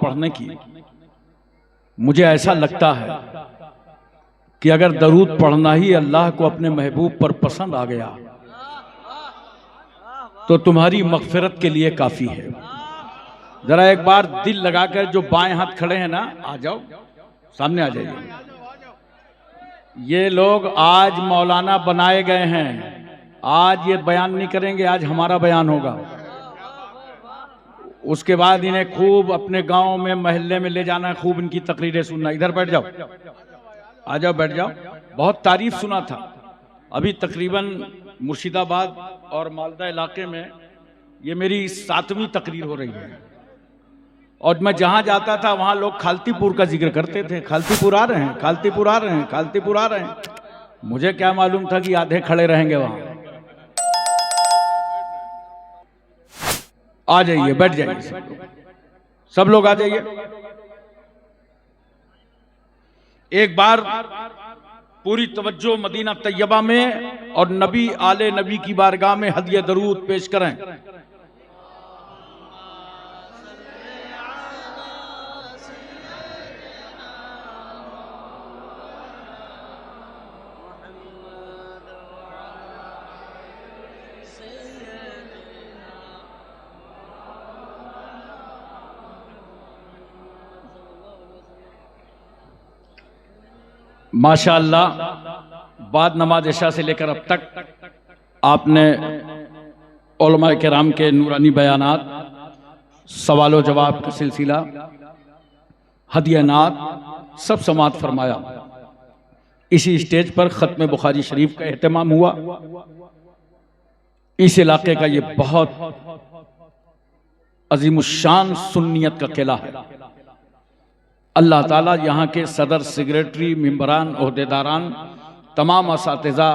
पढ़ने की। मुझे ऐसा लगता है कि अगर दरूद पढ़ना ही अल्लाह को अपने महबूब पर पसंद आ गया तो तुम्हारी मगफिरत के लिए काफी है। जरा एक बार दिल लगाकर जो बाएं हाथ खड़े हैं ना, आ जाओ सामने आ जाइए। ये लोग आज मौलाना बनाए गए हैं, आज ये बयान नहीं करेंगे, आज हमारा बयान होगा। उसके बाद इन्हें खूब अपने गांव में महल्ले में ले जाना है, खूब इनकी तकरीरें सुनना। इधर बैठ जाओ, आ जाओ बैठ जाओ। बहुत तारीफ सुना था। अभी तकरीबन मुर्शिदाबाद और मालदा इलाके में ये मेरी 7वीं तकरीर हो रही है, और मैं जहां जाता था वहां लोग खालतीपुर का जिक्र करते थे। खालतीपुर आ रहे हैं, खालतीपुर आ रहे हैं, खालतीपुर आ रहे हैं। मुझे क्या मालूम था कि आधे खड़े रहेंगे वहां। आ जाइए, बैठ जाइए, सब लोग आ जाइए। एक बार पूरी तवज्जो मदीना तैयबा में और नबी आले नबी की बारगाह में हदिया दरूद पेश करें। माशाअल्लाह, बाद नमाज इशा से लेकर अब तक आपने उलमाए किराम के नूरानी बयानात, सवालो जवाब का सिलसिला, हदियानात सब समाअत फरमाया। इसी स्टेज पर ख़त्म बुखारी शरीफ का एहतमाम हुआ। इस इलाके का ये बहुत अजीमुशान सुन्नियत का किला है। अल्लाह ताला यहाँ के सदर, सेक्रेटरी, मेंबरान, ओहदेदारान, तमाम असातिज़ा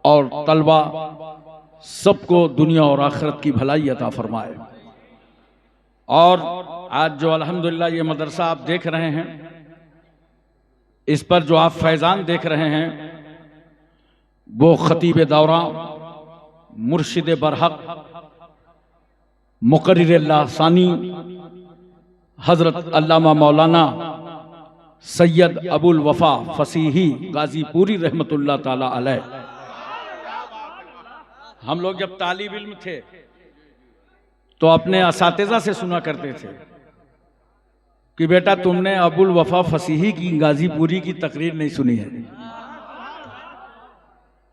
और तलबा सबको दुनिया और आखिरत की भलाई अता फरमाए। और आज जो अल्हम्दुलिल्लाह ये मदरसा आप देख रहे हैं, इस पर जो आप फैज़ान देख रहे हैं, वो खतीब दौरा, मुर्शिद बरहक, मुकर्रिर लासानी हजरत अल्लामा मौलाना सैयद अबुल वफा फसीही गाजीपुरी रहमतुल्लाह ताला अलैह। हम लोग जब तालिब इल्म थे तो अपने असातिज़ा से सुना करते थे कि बेटा तुमने अबुल वफा फसीही की गाजीपुरी की तकरीर नहीं सुनी है।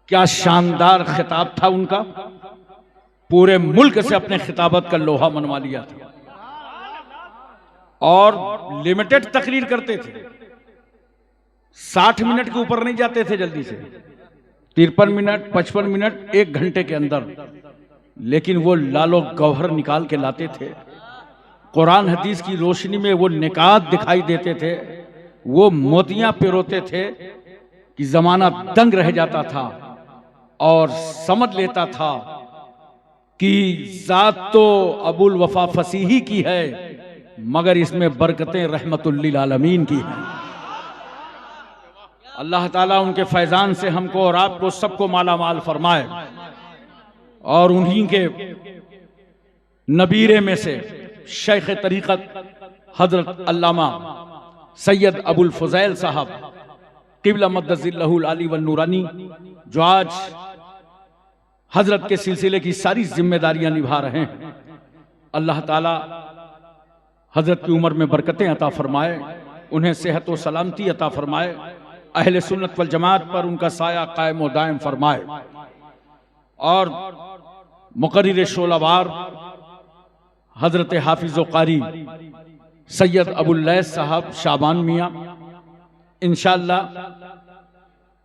क्या शानदार खिताब था उनका, पूरे मुल्क से अपने खिताबत का लोहा मनवा लिया था। और लिमिटेड तकरीर करते थे, 60 मिनट के ऊपर नहीं जाते थे जल्दी से, 53 मिनट, 55 मिनट, 1 घंटे के अंदर। लेकिन वो लालो गौहर निकाल के लाते थे। कुरान हदीस की रोशनी में वो निकात दिखाई देते थे, वो मोतियां पिरोते थे कि जमाना दंग रह जाता था और समझ लेता था कि जात तो अबुल वफा फसीही की है, मगर इसमें बरकतें रहमतुल लिल आलमीन की हैं। अल्लाह ताला उनके फैजान से हमको और आपको सबको माला माल फरमाए। और उन्हीं के नबीरे में से शेख तरीक़त हजरत अल्लामा सैयद अबुल फुज़ैल साहब क़िबला मद्दज़िल्लहुल आली व नूरानी, जो आज हजरत के सिलसिले की सारी जिम्मेदारियां निभा रहे हैं, अल्लाह ताला हजरत की उम्र में बरकतें अता फरमाए, उन्हें सेहत व सलामती अता फरमाए, अहले सुन्नत वल जमात पर उनका साया कायम व दायम फरमाए। और मुकर्रिर शोलावार हजरत हाफिज़ व कारी सैयद अबुल लैस साहब शाबान मियाँ, इंशाअल्लाह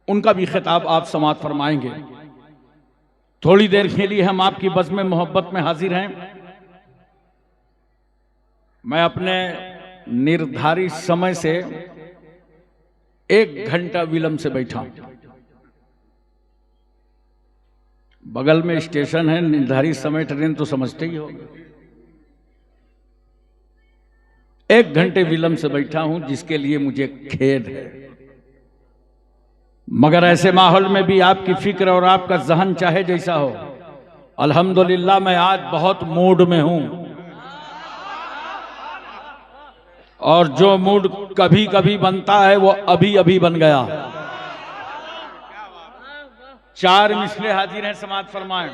उनका भी खिताब आप समाअत फरमाएंगे। थोड़ी देर के लिए हम आपकी बज़्म मोहब्बत में हाजिर हैं। मैं अपने निर्धारित समय से 1 घंटा विलंब से बैठा हूं। बगल में स्टेशन है, निर्धारित समय ट्रेन तो समझते ही हो। 1 घंटे विलंब से बैठा हूं, जिसके लिए मुझे खेद है। मगर ऐसे माहौल में भी आपकी फिक्र और आपका जहन चाहे जैसा हो, अल्हम्दुलिल्लाह मैं आज बहुत मूड में हूं। और जो मूड कभी कभी बनता है वो अभी अभी बन गया। 4 मिसले हाजिर हैं, समाअत फरमाएं।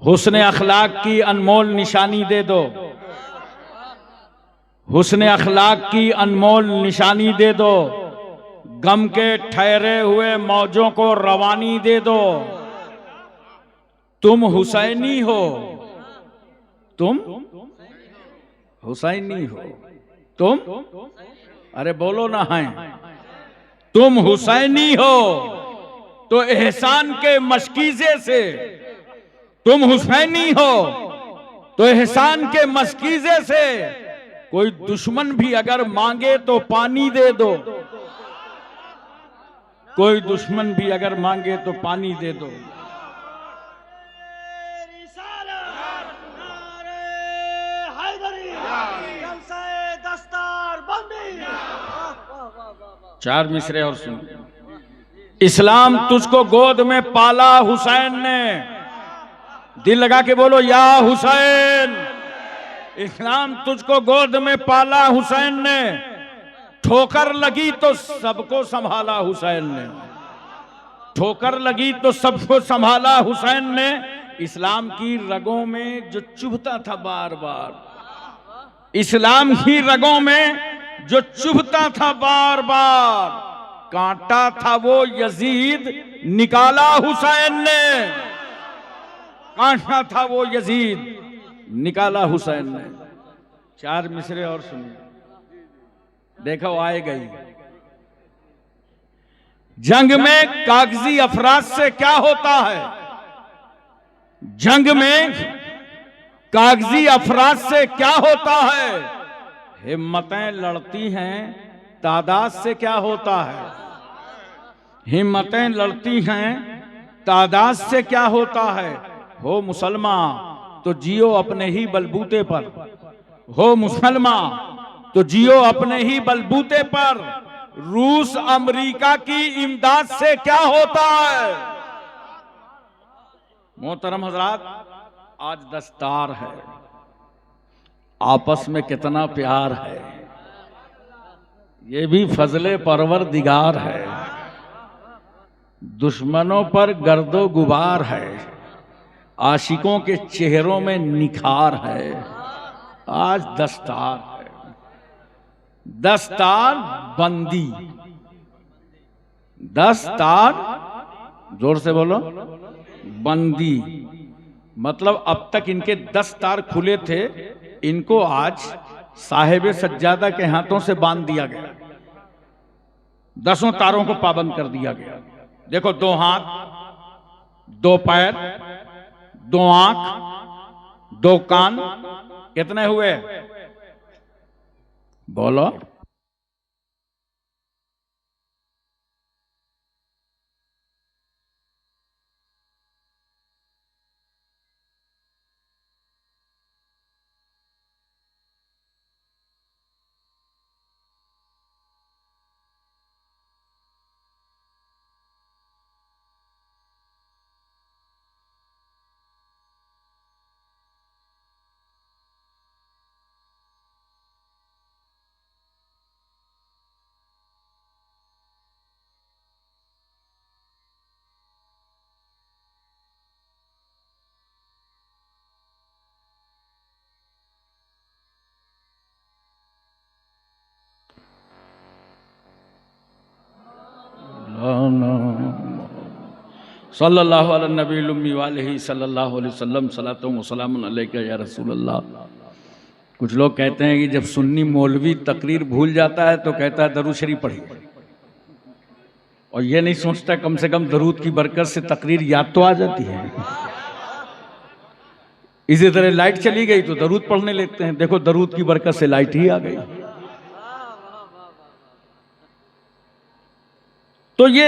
हुस्न अखलाक की अनमोल निशानी दे दो, हुस्न अखलाक की अनमोल निशानी दे दो, गम के ठहरे हुए मौजों को रवानी दे दो। तुम हुसैनी हो, तुम हुसैनी हो, तुम, अरे बोलो ना है, तुम हुसैनी हो तो एहसान के मशकीजे से, तुम हुसैनी हो तो एहसान के मशकीजे से कोई दुश्मन भी अगर मांगे तो पानी दे दो, कोई दुश्मन भी अगर मांगे तो पानी दे दो। चार मिसरे और सुन। इस्लाम तुझको गोद में पाला हुसैन ने, दिल लगा के बोलो या हुसैन। इस्लाम तुझको गोद में पाला हुसैन ने, ठोकर लगी तो सबको संभाला हुसैन ने, ठोकर लगी तो सबको संभाला हुसैन ने। इस्लाम की रगों में जो चुभता था बार बार, इस्लाम की रगों में जो चुभता था बार बार, कांटा था वो यजीद निकाला हुसैन ने, कांटा था वो यजीद निकाला हुसैन ने। 4 मिसरे और सुनिए, देखो आए गई। जंग में कागजी अफराज से क्या होता है, जंग में कागजी अफराज से क्या होता है, हिम्मतें लड़ती हैं तादाद से क्या होता है, हिम्मतें लड़ती हैं तादाद से क्या होता है। हो मुसलमान तो जियो अपने ही बलबूते पर, हो मुसलमान तो जियो अपने ही बलबूते पर, रूस अमेरिका की इमदाद से क्या होता है। मोहतरम हजरात, आज दस्तार है, आपस में कितना प्यार है, ये भी फजले परवरदिगार है। दुश्मनों पर गर्दो गुबार है, आशिकों के चेहरों में निखार है। आज दस्तार है, दस्तार बंदी, दस्तार, जोर से बोलो, बंदी। मतलब अब तक इनके 10 तार खुले थे, इनको आज साहिब सज्जादा के हाथों से बांध दिया गया, 10 तारों को पाबंद कर दिया गया। देखो, 2 हाथ, 2 पैर, 2 आंख, 2 कान, कितने हुए बोलो। सल्लल्लाहु अलैहि नबी वालैहि सल्लल्लाहु अलैहि वसल्लम, सलातुम व सलामुन अलैका या रसूल अल्लाह। कुछ लोग कहते हैं कि जब सुन्नी मौलवी तकरीर भूल जाता है तो कहता है दरूद शरीफ पढ़िए, और ये नहीं सोचता कम से कम दरूद की बरकत से तकरीर याद तो आ जाती है। इसी तरह लाइट चली गई तो दरूद पढ़ने लगते हैं, देखो दरूद की बरकत से लाइट ही आ गई। तो ये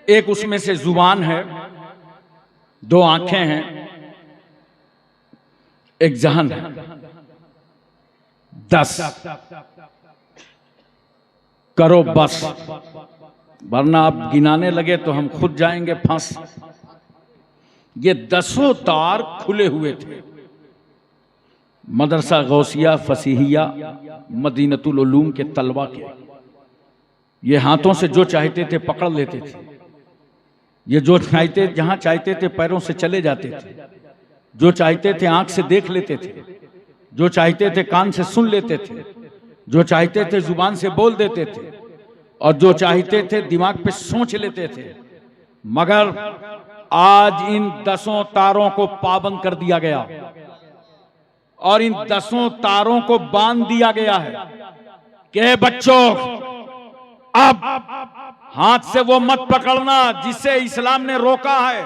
एक उसमें से जुबान है, 2 आंखें हैं, एक जहन है, 10 करो बस, वरना आप गिनाने लगे तो हम खुद जाएंगे फंस। ये 10 तार खुले हुए थे, मदरसा गौसिया फसीहिया मदीनतुल उलूम के तलबा के, ये हाथों से जो चाहते थे पकड़ लेते थे, ये जो चाहते जहां चाहते थे पैरों से चले जाते थे, जो चाहते थे आंख से देख लेते थे, जो चाहते थे कान से सुन लेते थे, जो चाहते थे जुबान से बोल देते थे, और जो चाहते थे दिमाग पे सोच लेते थे। मगर आज इन 10 तारों को पाबंद कर दिया गया और इन 10 तारों को बांध दिया गया है कि बच्चों, अब हाथ से वो मत पकड़ना जिसे इस्लाम ने रोका है,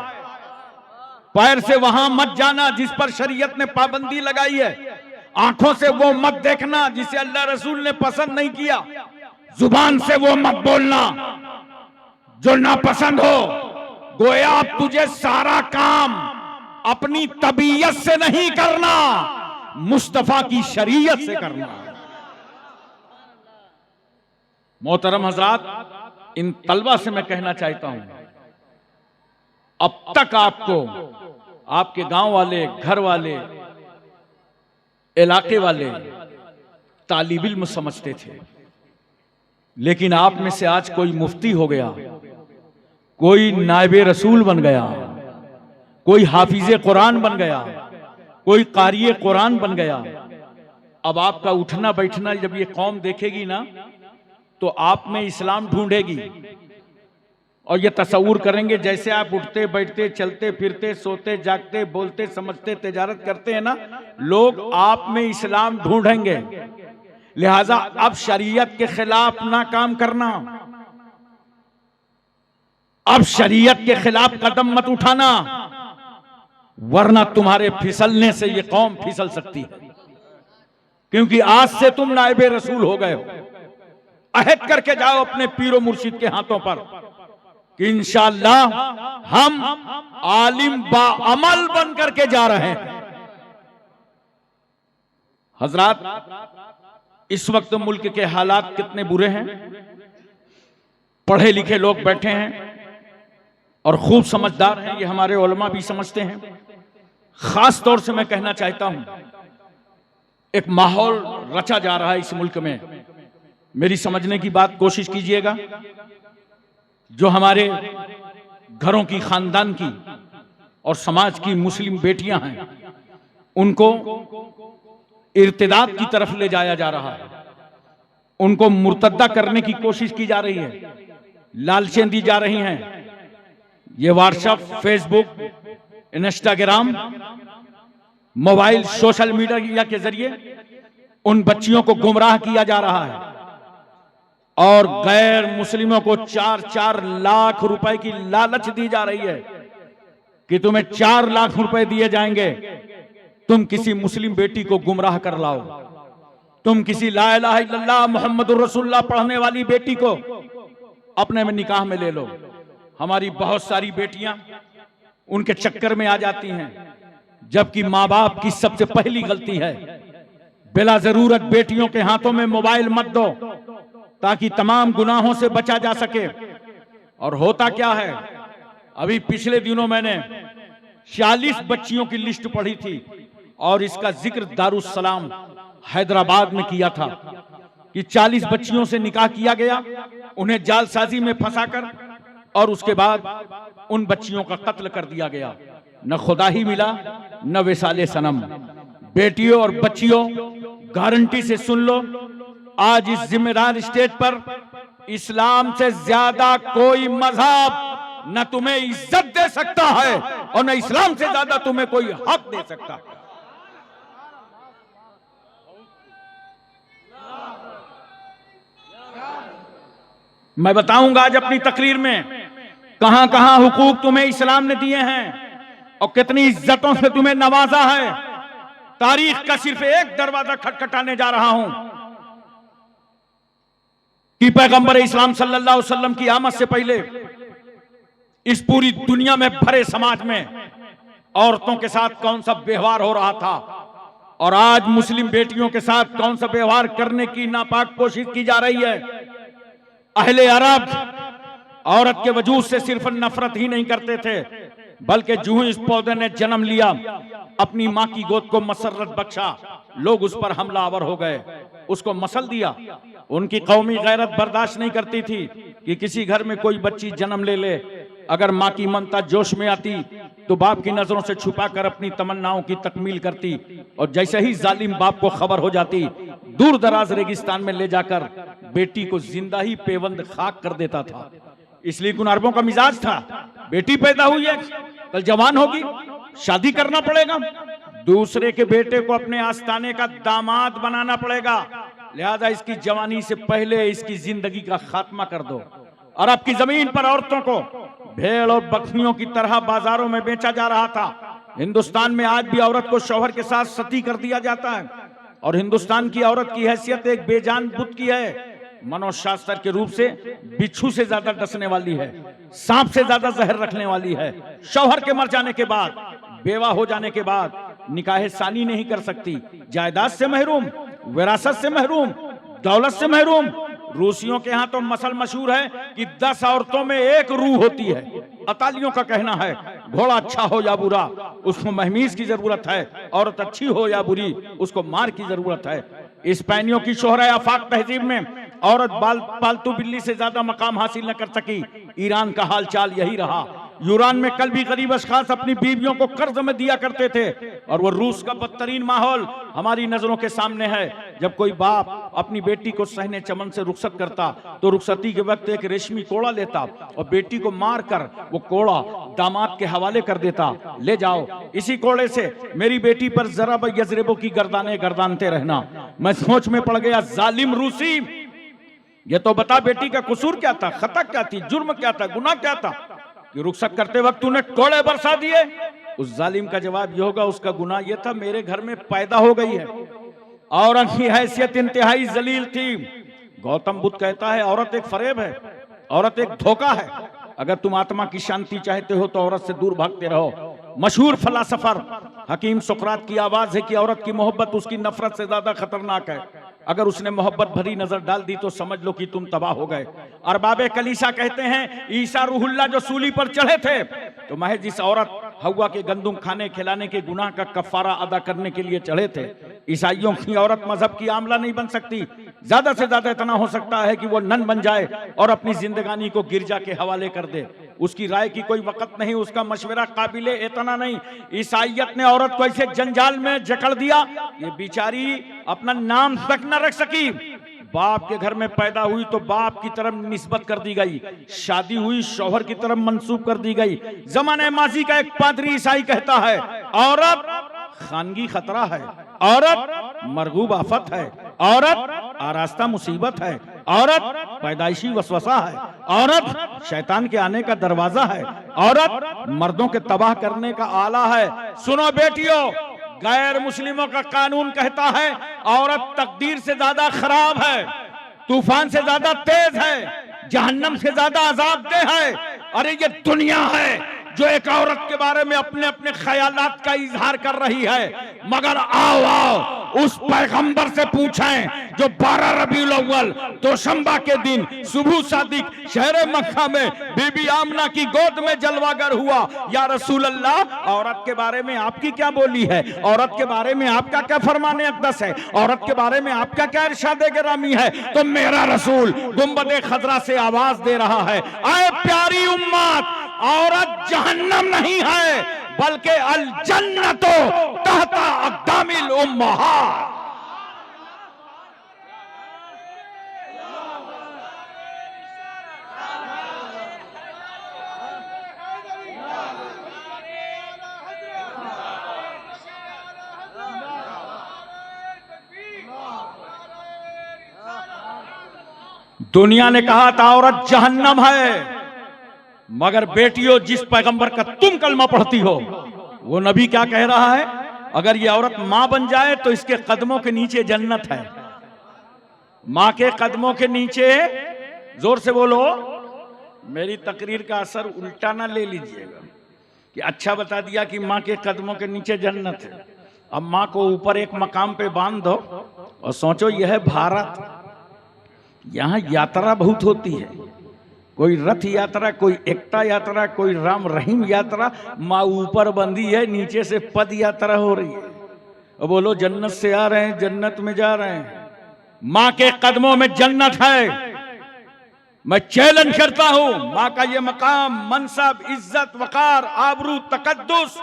पैर से वहां मत जाना जिस पर शरीयत ने पाबंदी लगाई है, आंखों से वो मत देखना जिसे अल्लाह रसूल ने पसंद नहीं किया, जुबान से वो मत बोलना जो नापसंद हो। गोया अब तुझे सारा काम अपनी तबीयत से नहीं करना, मुस्तफा की शरीयत से करना। मोहतरम हजरात, इन तलबा से मैं कहना चाहता हूं, अब तक आपको आपके गांव वाले, घर वाले, इलाके वाले तालिब इल्म समझते थे, लेकिन आप में से आज कोई मुफ्ती हो गया, कोई नायबे रसूल बन गया, कोई हाफिजे कुरान बन गया, कोई कारिए कुरान बन गया। अब आपका उठना बैठना जब ये कौम देखेगी ना, तो आप में इस्लाम ढूंढेगी और ये तस्वूर करेंगे जैसे आप उठते बैठते चलते फिरते सोते जागते बोलते समझते तिजारत करते हैं ना, लोग आप में इस्लाम ढूंढेंगे। लिहाजा अब शरीयत के खिलाफ ना काम करना, अब शरीयत के खिलाफ कदम मत उठाना, वरना तुम्हारे फिसलने से ये कौम फिसल सकती है। क्योंकि आज से तुम नायबे रसूल हो गए हो। अहद करके जाओ अपने पीरो मुर्शिद के हाथों पर कि इंशाअल्लाह हम आलिम बाअमल बन करके जा रहे हैं। हजरात, इस वक्त मुल्क के हालात कितने बुरे हैं। पढ़े लिखे लोग बैठे हैं और खूब समझदार हैं, ये हमारे उलमा भी समझते हैं। खास तौर से मैं कहना चाहता हूं, एक माहौल रचा जा रहा है इस मुल्क में। मेरी समझने की बात कोशिश कीजिएगा। जो हमारे घरों की, खानदान की और समाज की मुस्लिम बेटियां हैं, उनको इर्तिदाद की तरफ ले जाया जा रहा है, उनको मुर्तद्दा करने की कोशिश की जा रही है, लालचें दी जा रही हैं। ये WhatsApp, Facebook, Instagram, mobile, social media के जरिए उन बच्चियों को गुमराह किया जा रहा है और गैर मुस्लिमों को 4-4 लाख रुपए की लालच दी जा रही है कि तुम्हें 4 लाख रुपए दिए जाएंगे, तुम किसी मुस्लिम बेटी को गुमराह कर लाओ, तुम किसी ला इलाहा इल्लल्लाह मुहम्मदुर रसूलुल्लाह पढ़ने वाली बेटी को अपने में निकाह में ले लो। हमारी बहुत सारी बेटियां उनके चक्कर में आ जाती हैं, जबकि माँ बाप की सबसे पहली गलती है बिला जरूरत बेटियों के हाथों में मोबाइल मत दो ताकि तमाम गुनाहों से बचा जा सके। और होता क्या है, अभी पिछले दिनों मैंने 40 बच्चियों की लिस्ट पढ़ी थी और इसका जिक्र दारुस्सलाम हैदराबाद में किया था कि 40 बच्चियों से निकाह किया गया, उन्हें जालसाजी में फंसाकर और उसके बाद उन बच्चियों का कत्ल कर दिया गया। न खुदा ही मिला न विसाले सनम। बेटियों और बच्चियों, गारंटी से सुन लो, आज इस जिम्मेदार स्टेज पर इस्लाम से ज्यादा कोई मजहब न तुम्हें इज्जत दे सकता है और न इस्लाम से ज्यादा तुम्हें कोई हक दे सकता है। मैं बताऊंगा आज अपनी तकरीर में कहां कहां हुकूक तुम्हें इस्लाम ने दिए हैं और कितनी इज्जतों से तुम्हें नवाजा है। तारीख का सिर्फ एक दरवाजा खटखटाने जा रहा हूं कि पैगंबर इस्लाम सल्लल्लाहु अलैहि वसल्लम की आमद से पहले इस पूरी दुनिया में भरे समाज में औरतों के साथ कौन सा व्यवहार हो रहा था और आज मुस्लिम बेटियों के साथ कौन सा व्यवहार करने की नापाक कोशिश की जा रही है। अहले अरब औरत के वजूद से सिर्फ नफरत ही नहीं करते थे, बल्कि जूं इस पौधे ने जन्म लिया, अपनी मां की गोद को मसरत बख्शा, लोग उस पर हमलावर हो गए, उसको मसल दिया। उनकी कौमी गैरत बर्दाश्त नहीं करती थी कि किसी घर में कोई बच्ची जन्म ले ले। अगर माँ की ममता जोश में आती तो बाप की नजरों से छुपाकर अपनी तमन्नाओं की तकमील करती, और जैसे ही जालिम बाप को खबर हो जाती, दूर दराज रेगिस्तान में ले जाकर बेटी को जिंदा ही पेवंद खाक कर देता था। इसलिए उन अरबों का मिजाज था, बेटी पैदा हुई है, कल जवान होगी, शादी करना पड़ेगा, दूसरे के बेटे को अपने आस्ताने का दामाद बनाना पड़ेगा, लिहाजा इसकी जवानी से पहले इसकी जिंदगी का खात्मा कर दो। अरब की जमीन पर औरतों को भेड़ और बकरियों की तरह बाजारों में बेचा जा रहा था। हिंदुस्तान में आज भी औरत को शौहर के साथ सती कर दिया जाता है, और हिंदुस्तान की औरत की हैसियत एक बेजान बुत की है। मनोशास्त्र के रूप से बिच्छू से ज्यादा डसने वाली है, सांप से ज्यादा जहर रखने वाली है। शौहर के मर जाने के बाद, बेवा हो जाने के बाद निकाह सानी नहीं कर सकती, जायदाद से महरूम, विरासत से महरूम, दौलत से महरूम। रूसियों के यहाँ तो मसल मशहूर है कि 10 औरतों में एक रूह होती है। अतालियों का कहना है घोड़ा अच्छा हो या बुरा उसको महमीज की जरूरत है, औरत अच्छी हो या बुरी उसको मार की जरूरत है। स्पेनियों की शोहरा आफाक तहजीब में औरत पालतू बिल्ली से ज्यादा मकाम हासिल न कर सकी। ईरान का हाल चाल यही रहा। यूरान में कल भी गरीब अशखास अपनी बीवियों को कर्ज में दिया करते थे, और वो रूस का बदतरीन माहौल हमारी नजरों के सामने है। जब कोई बाप अपनी बेटी को सहने चमन से रुखसत करता तो रुखसती के वक्त एक रेशमी कोड़ा लेता और बेटी को मार कर वो कोड़ा दामाद के हवाले कर देता, ले जाओ इसी कोड़े से मेरी बेटी पर जरा यजरेबों की गर्दाने गर्दानते रहना। मैं सोच में पड़ गया, जालिम रूसी, ये तो बता बेटी का कसूर क्या था, खता क्या थी, जुर्म क्या था, गुनाह क्या था कि रुखसत करते वक्त तूने कोड़े बरसा दिए। उस जालिम का जवाब ये होगा, उसका गुनाह ये था मेरे घर में पैदा हो गई है। औरत की हैसियत इंतहाई जलील थी। गौतम बुद्ध कहता है औरत एक फरेब है, औरत एक धोखा है। अगर तुम आत्मा की शांति चाहते हो तो औरत से दूर भागते रहो। मशहूर फलासफर हकीम सुकरात की आवाज है कि औरत की मोहब्बत उसकी नफरत से ज्यादा खतरनाक है। अगर उसने मोहब्बत भरी नजर डाल दी तो समझ लो कि तुम तबाह हो गए। अरबाबे कलीसा कहते हैं ईसा रूहुल्लाह जो सूली पर चढ़े थे तो महज जिस औरत हव्वा के गंदुम खाने खिलाने के गुनाह का कफारा अदा करने के लिए चढ़े थे। ईसाइयों की औरत मजहब की आमला नहीं बन सकती। ज्यादा से ज्यादा इतना हो सकता है कि वो नन बन जाए और अपनी जिंदगानी को गिरजा के हवाले कर दे। उसकी राय की कोई वक़्त नहीं, उसका मशवरा काबिले इतना नहीं। ईसाइयत ने औरत को ऐसे जंजाल में जकड़ दिया, ये बेचारी अपना नाम तक न रख सकी। बाप के घर में पैदा हुई तो बाप की तरफ निस्बत कर दी गई, शादी हुई शौहर की तरफ मंसूब कर दी गई। जमाने माजी का एक पादरी ईसाई कहता है औरत खानगी खतरा है, औरत मरगूब आफत है, औरत आरास्ता मुसीबत है, औरत पैदाइशी वसवसा है, औरत शैतान के आने का दरवाजा है, औरत मर्दों के तबाह करने का आला है। सुनो बेटियों, गैर मुस्लिमों का कानून कहता है औरत तकदीर से ज्यादा खराब है, तूफान से ज्यादा तेज है, जहन्नम से ज्यादा अजाबदेह है। अरे ये दुनिया है जो एक औरत के बारे में अपने अपने ख्यालात का इजहार कर रही है। मगर आओ आओ उस पैगंबर से पूछें जो 12 रबीउल अव्वल दोशंबा के दिन सुबह सादिक शहर मक्का में बीबी आमना की गोद में जलवागर हुआ। या रसूल अल्लाह, औरत के बारे में आपकी क्या बोली है, औरत के बारे में आपका क्या फरमाने अक़दस है, औरत के बारे में आपका क्या इरशाद गिरामी है। तो मेरा रसूल गुंबद खजरा से आवाज दे रहा है, आए प्यारी उम्मत, औरत जहन्नम नहीं है बल्कि अल जन्नतो तहता अक़दामिल उम्महात। दुनिया ने कहा था औरत जहन्नम है, मगर बेटियों जिस पैगंबर का तुम कलमा पढ़ती हो वो नबी क्या कह रहा है, अगर ये औरत मां बन जाए तो इसके कदमों के नीचे जन्नत है। मां के कदमों के नीचे, जोर से बोलो, मेरी तकरीर का असर उल्टा ना ले लीजिएगा कि अच्छा बता दिया कि मां के कदमों के नीचे जन्नत है। अब मां को ऊपर एक मकाम पे बांध दो और सोचो यह है भारत, यहां यात्रा बहुत होती है, कोई रथ यात्रा, कोई एकता यात्रा, कोई राम रहीम यात्रा। माँ ऊपर बंदी है, नीचे से पद यात्रा हो रही है। और बोलो जन्नत से आ रहे हैं, जन्नत में जा रहे हैं। मां के कदमों में जन्नत है। मैं चैलेंज करता हूं, मां का ये मकाम, मनसब, इज्जत, वकार, आबरू, तकद्दुस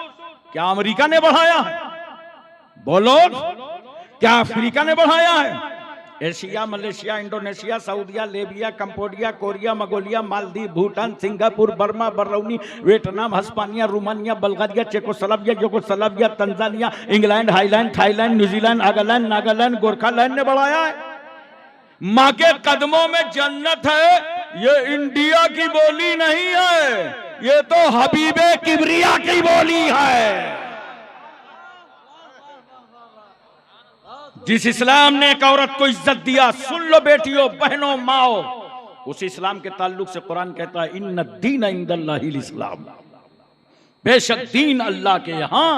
क्या अमेरिका ने बढ़ाया है? बोलो, क्या अफ्रीका ने बढ़ाया है? एशिया, मलेशिया, इंडोनेशिया, सऊदिया, Libya, Cambodia, Korea, Mongolia, Maldives, Bhutan, Singapore, Burma, Barauni, Vietnam, Hispania, Romania, Bulgaria, Czechoslovakia, Yugoslavia, Tanzania, England, Highland, Thailand, New Zealand, आगालैंड, नागालैंड, गोरखालैंड ने बढ़ाया है। मां के कदमों में जन्नत है। ये इंडिया की बोली नहीं है, ये तो हबीबे किबरिया की बोली है। जिस इस्लाम ने एक औरत को इज्जत दिया, सुन लो बेटियों, बहनों, माओ, उस इस्लाम के ताल्लुक से कुरान कहता है इन्न दीन इंदल्लाहिल इस्लाम, बेशक दीन अल्लाह के यहां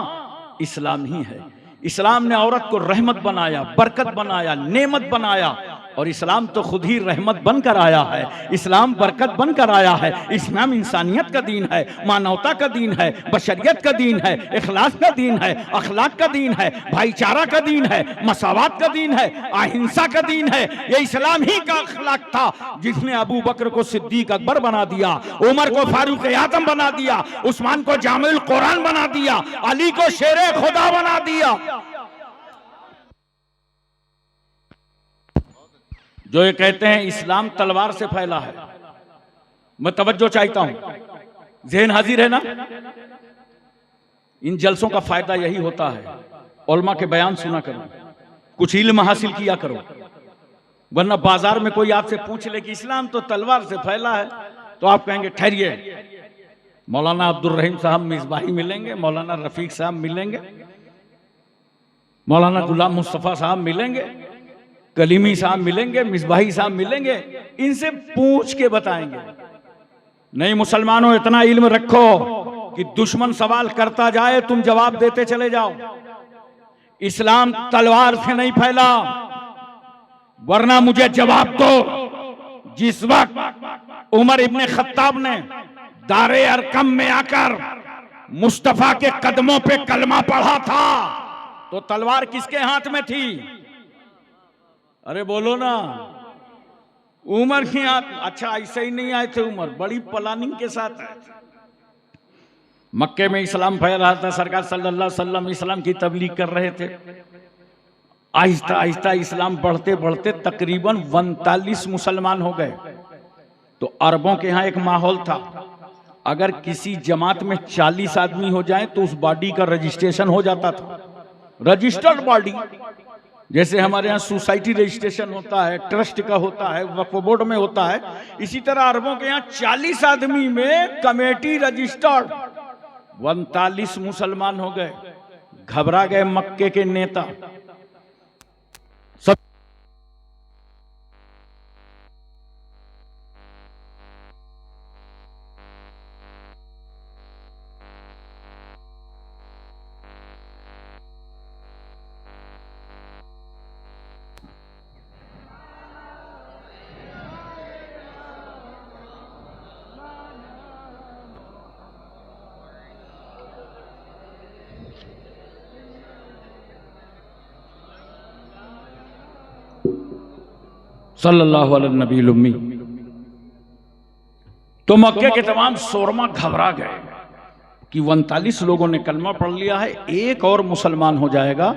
इस्लाम ही है। इस्लाम ने औरत को रहमत बनाया, बरकत बनाया, नेमत बनाया, और इस्लाम तो खुद ही रहमत बनकर आया है। इस्लाम बरकत बनकर आया है। इस्लाम इंसानियत का दीन है, मानवता का दीन है, बशरियत का दीन है, इखलास का दीन है, अखलाक का दीन है, भाईचारा का दीन है, मसावत का दीन है, अहिंसा का दीन है। ये इस्लाम ही का अखलाक था जिसने अबू बकर को सिद्दीक अकबर बना दिया, उमर को फारूक आजम बना दिया, उस्मान को जामिल कुरान बना दिया, अली को शेरे खुदा बना दिया। जो ये कहते हैं इस्लाम तलवार से फैला है, मैं तवज्जो चाहता हूं, ज़हन हाजिर है ना? इन जलसों का फायदा यही होता है, उलमा के बयान सुना करो, कुछ इल्म हासिल किया करो, वरना बाजार में कोई आपसे पूछ ले कि इस्लाम तो तलवार से फैला है, तो आप कहेंगे ठहरिए, मौलाना अब्दुल रहीम साहब मिसबाही मिलेंगे, मौलाना रफीक साहब मिलेंगे, मौलाना गुलाम मुस्तफा साहब मिलेंगे, कलीमी साहब मिलेंगे, मिसबाही साहब मिलेंगे, इनसे पूछ के बताएंगे। नहीं मुसलमानों, इतना इल्म रखो कि दुश्मन सवाल करता जाए तुम जवाब देते चले जाओ। इस्लाम तलवार से नहीं फैला, वरना मुझे जवाब दो। जिस वक्त उमर इब्ने खत्ताब ने दारे अरकम में आकर मुस्तफा के कदमों पे कलमा पढ़ा था, तो तलवार किसके हाथ में थी? अरे बोलो ना, उमर की हाथ। अच्छा, ऐसे ही नहीं आए थे उमर, बड़ी प्लानिंग के साथ आए थे। मक्के में इस्लाम फैल रहा था, सरकार सल्लल्लाहु अलैहि वसल्लम इस्लाम की तबलीग कर रहे थे। आहिस्ता आहिस्ता इस्लाम बढ़ते बढ़ते तकरीबन 39 मुसलमान हो गए। तो अरबों के यहाँ एक माहौल था, अगर किसी जमात में 40 आदमी हो जाए तो उस बॉडी का रजिस्ट्रेशन हो जाता था, रजिस्टर्ड बॉडी। जैसे हमारे यहाँ सोसाइटी रजिस्ट्रेशन होता है, ट्रस्ट का होता है, वक्फ बोर्ड में होता है, इसी तरह अरबों के यहाँ 40 आदमी में कमेटी रजिस्टर्ड। 39 मुसलमान हो गए, घबरा गए मक्के के नेता। सब सल्लल्लाहु अलैहि नबील उम्मी। तो मक्के के तमाम शोरमा घबरा गए कि 39 लोगों ने कलमा पढ़ लिया है, एक और मुसलमान हो जाएगा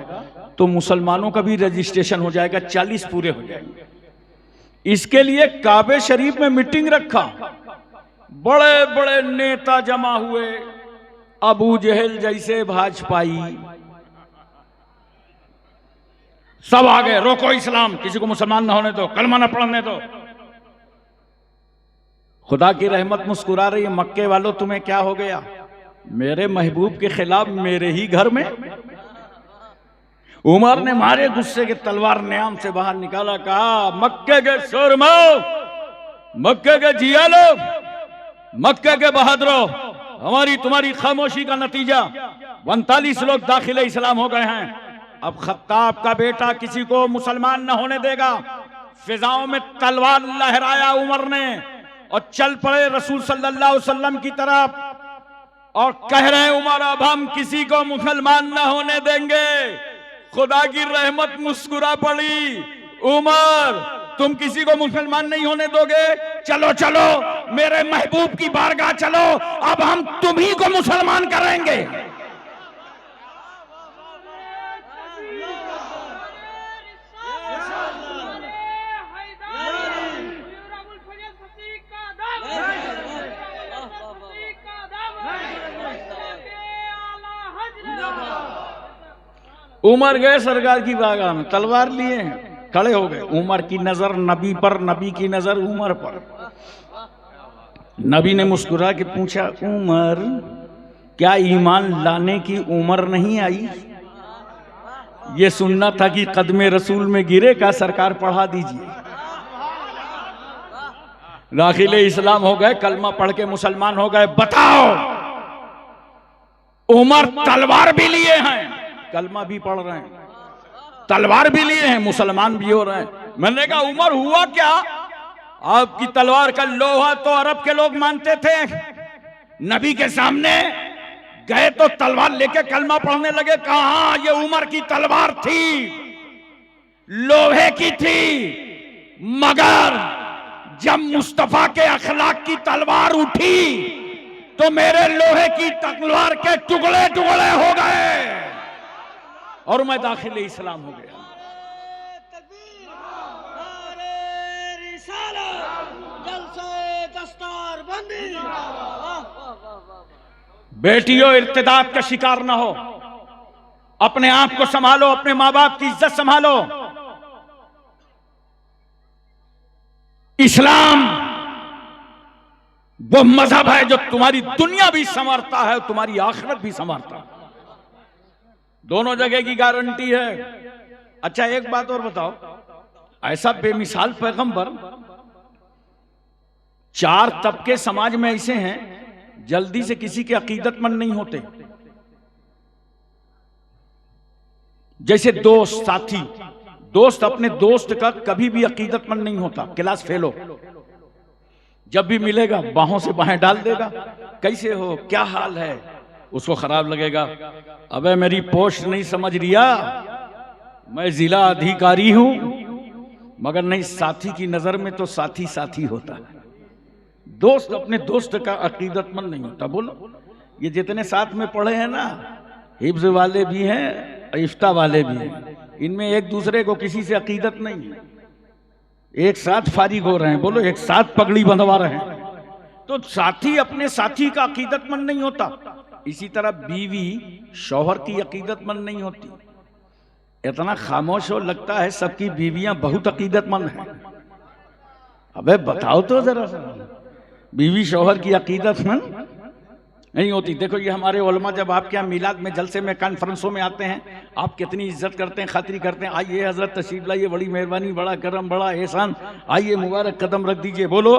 तो मुसलमानों का भी रजिस्ट्रेशन हो जाएगा, 40 पूरे हो जाएंगे। इसके लिए काबे शरीफ में मीटिंग रखा, बड़े बड़े नेता जमा हुए, अबू जहल जैसे भाजपाई सब आ गए, रोको इस्लाम, किसी को मुसलमान ना होने दो, कलमा ना पढ़ने दो। खुदा की रहमत मुस्कुरा रही है, मक्के वालों तुम्हें क्या हो गया? मेरे महबूब के खिलाफ मेरे ही घर में। उमर ने मारे गुस्से के तलवार न्याम से बाहर निकाला, कहा मक्के के शोरमाओ, मक्के के जियालो, मक्के के बहादुरों, हमारी तुम्हारी खामोशी का नतीजा 39 लोग दाखिले इस्लाम हो गए हैं। अब खत्ताब का बेटा किसी को मुसलमान न होने देगा। फिजाओं में तलवार लहराया उमर ने और चल पड़े रसूल सल्लल्लाहु अलैहि वसल्लम की तरफ और कह रहे हैं उमर अब हम किसी को मुसलमान न होने देंगे। खुदा की रहमत मुस्कुरा पड़ी, उमर तुम किसी को मुसलमान नहीं होने दोगे? चलो चलो मेरे महबूब की बारगाह चलो, अब हम तुम्ही को मुसलमान करेंगे। उमर गए सरकार की बारगाह में, तलवार लिए खड़े हो गए। उमर की नजर नबी पर, नबी की नजर उमर पर। नबी ने मुस्कुरा के पूछा, उमर क्या ईमान लाने की उम्र नहीं आई? ये सुनना था कि कदमे रसूल में गिरे का सरकार पढ़ा दीजिए। दाखिले इस्लाम हो गए, कलमा पढ़ के मुसलमान हो गए। बताओ, उमर तलवार भी लिए हैं, कलमा भी पढ़ रहे हैं, तलवार भी लिए हैं, मुसलमान भी हो रहे हैं। मैंने कहा उमर हुआ क्या? आपकी तलवार का लोहा तो अरब के लोग मानते थे, नबी के सामने गए तो तलवार लेके कलमा पढ़ने लगे। कहा ये उमर की तलवार थी, लोहे की थी, मगर जब मुस्तफा के अखलाक की तलवार उठी तो मेरे लोहे की तलवार के टुकड़े टुकड़े हो गए और मैं दाखिले इस्लाम हो गया। बेटियों, इर्तिदाद का शिकार ना हो, अपने आप को संभालो, अपने मां बाप की इज्जत संभालो। इस्लाम वो मजहब है जो तुम्हारी दुनिया भी संवारता है, तुम्हारी आखिरत भी संवारता है, दोनों जगह की गारंटी है। अच्छा एक बात और बताओ, ऐसा बेमिसाल पैगंबर, 4 तबके समाज में ऐसे हैं जल्दी से किसी के अकीदतमंद नहीं होते। जैसे दोस्त, साथी, दोस्त अपने दोस्त का कभी भी अकीदतमंद नहीं होता, क्लास फेल हो, जब भी मिलेगा बाहों से बाहें डाल देगा। कैसे हो, क्या हाल है, उसको खराब लगेगा। अबे मेरी पोस्ट नहीं समझ रिया, मैं जिला अधिकारी हूं, मगर नहीं, साथी की नजर में तो साथी साथी होता है, दोस्त अपने दोस्त का अकीदतमंद नहीं होता। बोलो, ये जितने साथ में पढ़े हैं ना, हिफ्ज वाले भी हैं, इफ्ता वाले भी हैं, इनमें एक दूसरे को किसी से अकीदत नहीं है, एक साथ फारिग हो रहे हैं, बोलो एक साथ पगड़ी बंधवा रहे हैं, तो साथी अपने साथी का अकीदतमंद नहीं होता। इसी तरह बीवी शौहर की अकीदतमंद नहीं होती। इतना खामोश हो, लगता है सबकी बीवियां बहुत अकीदतमंद हैं। अबे बताओ तो जरा सा, बीवी शौहर की अकीदतमंद नहीं होती। देखो ये हमारे उलमा जब आपके यहाँ मिलाद में, जलसे में, कॉन्फ्रेंसों में आते हैं, आप कितनी इज्जत करते हैं, खातिरी करते हैं। आइए हजरत तशरीफ लाइए, बड़ी मेहरबानी, बड़ा करम, बड़ा एहसान, आइए मुबारक कदम रख दीजिए, बोलो।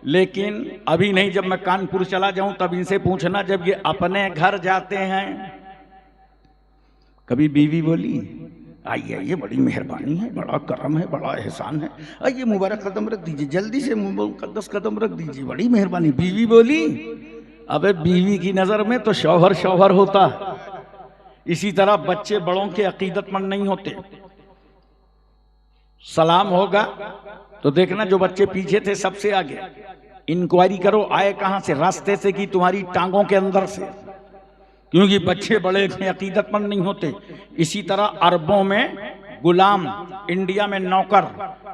लेकिन अभी नहीं, जब मैं कानपुर चला जाऊं तब इनसे पूछना, जब ये अपने घर जाते हैं कभी बीवी बोली आइए आइए, बड़ी मेहरबानी है, बड़ा करम है, बड़ा एहसान है, आइए मुबारक कदम रख दीजिए, जल्दी से मुकद्दस कदम रख दीजिए, बड़ी मेहरबानी। बीवी बोली? अबे बीवी की नजर में तो शौहर शौहर होता है। इसी तरह बच्चे बड़ों के अकीदतमंद नहीं होते। सलाम होगा तो देखना जो बच्चे पीछे थे सबसे आगे, इंक्वायरी करो आए कहां से, रास्ते से कि तुम्हारी टांगों के अंदर से, क्योंकि बच्चे बड़े के अकीदतमंद नहीं होते। इसी तरह अरबों में गुलाम, इंडिया में नौकर,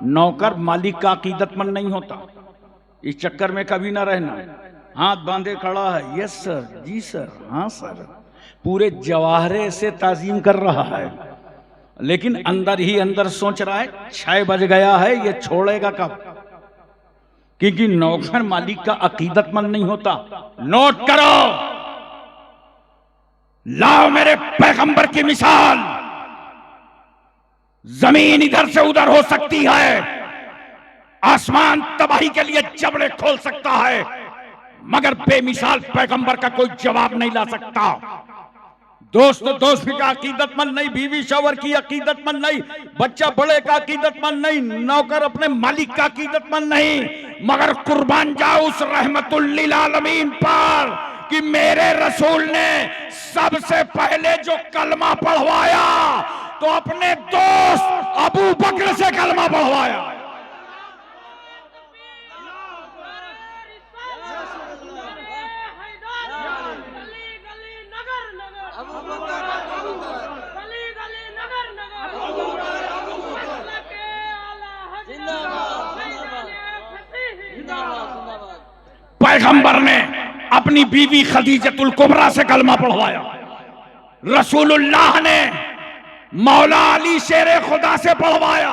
नौकर मालिक का अकीदतमंद नहीं होता। इस चक्कर में कभी ना रहना, हाथ बांधे खड़ा है, यस सर, जी सर, हाँ सर, पूरे जवाहरे से ताजीम कर रहा है, लेकिन अंदर ही अंदर सोच रहा है 6 बज गया है, ये छोड़ेगा कब, क्योंकि नौकर मालिक का अकीदतमंद नहीं होता। नोट करो, लाओ मेरे पैगंबर की मिसाल। जमीन इधर से उधर हो सकती है, आसमान तबाही के लिए जबड़े खोल सकता है, मगर बेमिसाल पैगंबर का कोई जवाब नहीं ला सकता। दोस्त दोस्त का अकीदतमंद नहीं, बीवी शौहर की अकीदतमंद नहीं, बच्चा बड़े का अकीदतमंद नहीं, नौकर अपने मालिक का अकीदतमंद नहीं, मगर कुर्बान जाओ उस रहमतुल लिल आलमीन पर कि मेरे रसूल ने सबसे पहले जो कलमा पढ़वाया तो अपने दोस्त अबू बकर से कलमा पढ़वाया। पैगंबर ने अपनी बीवी खदीजतुल कुबरा से कलमा पढ़वाया। रसूलुल्लाह ने मौला अली शेरे खुदा से पढ़वाया।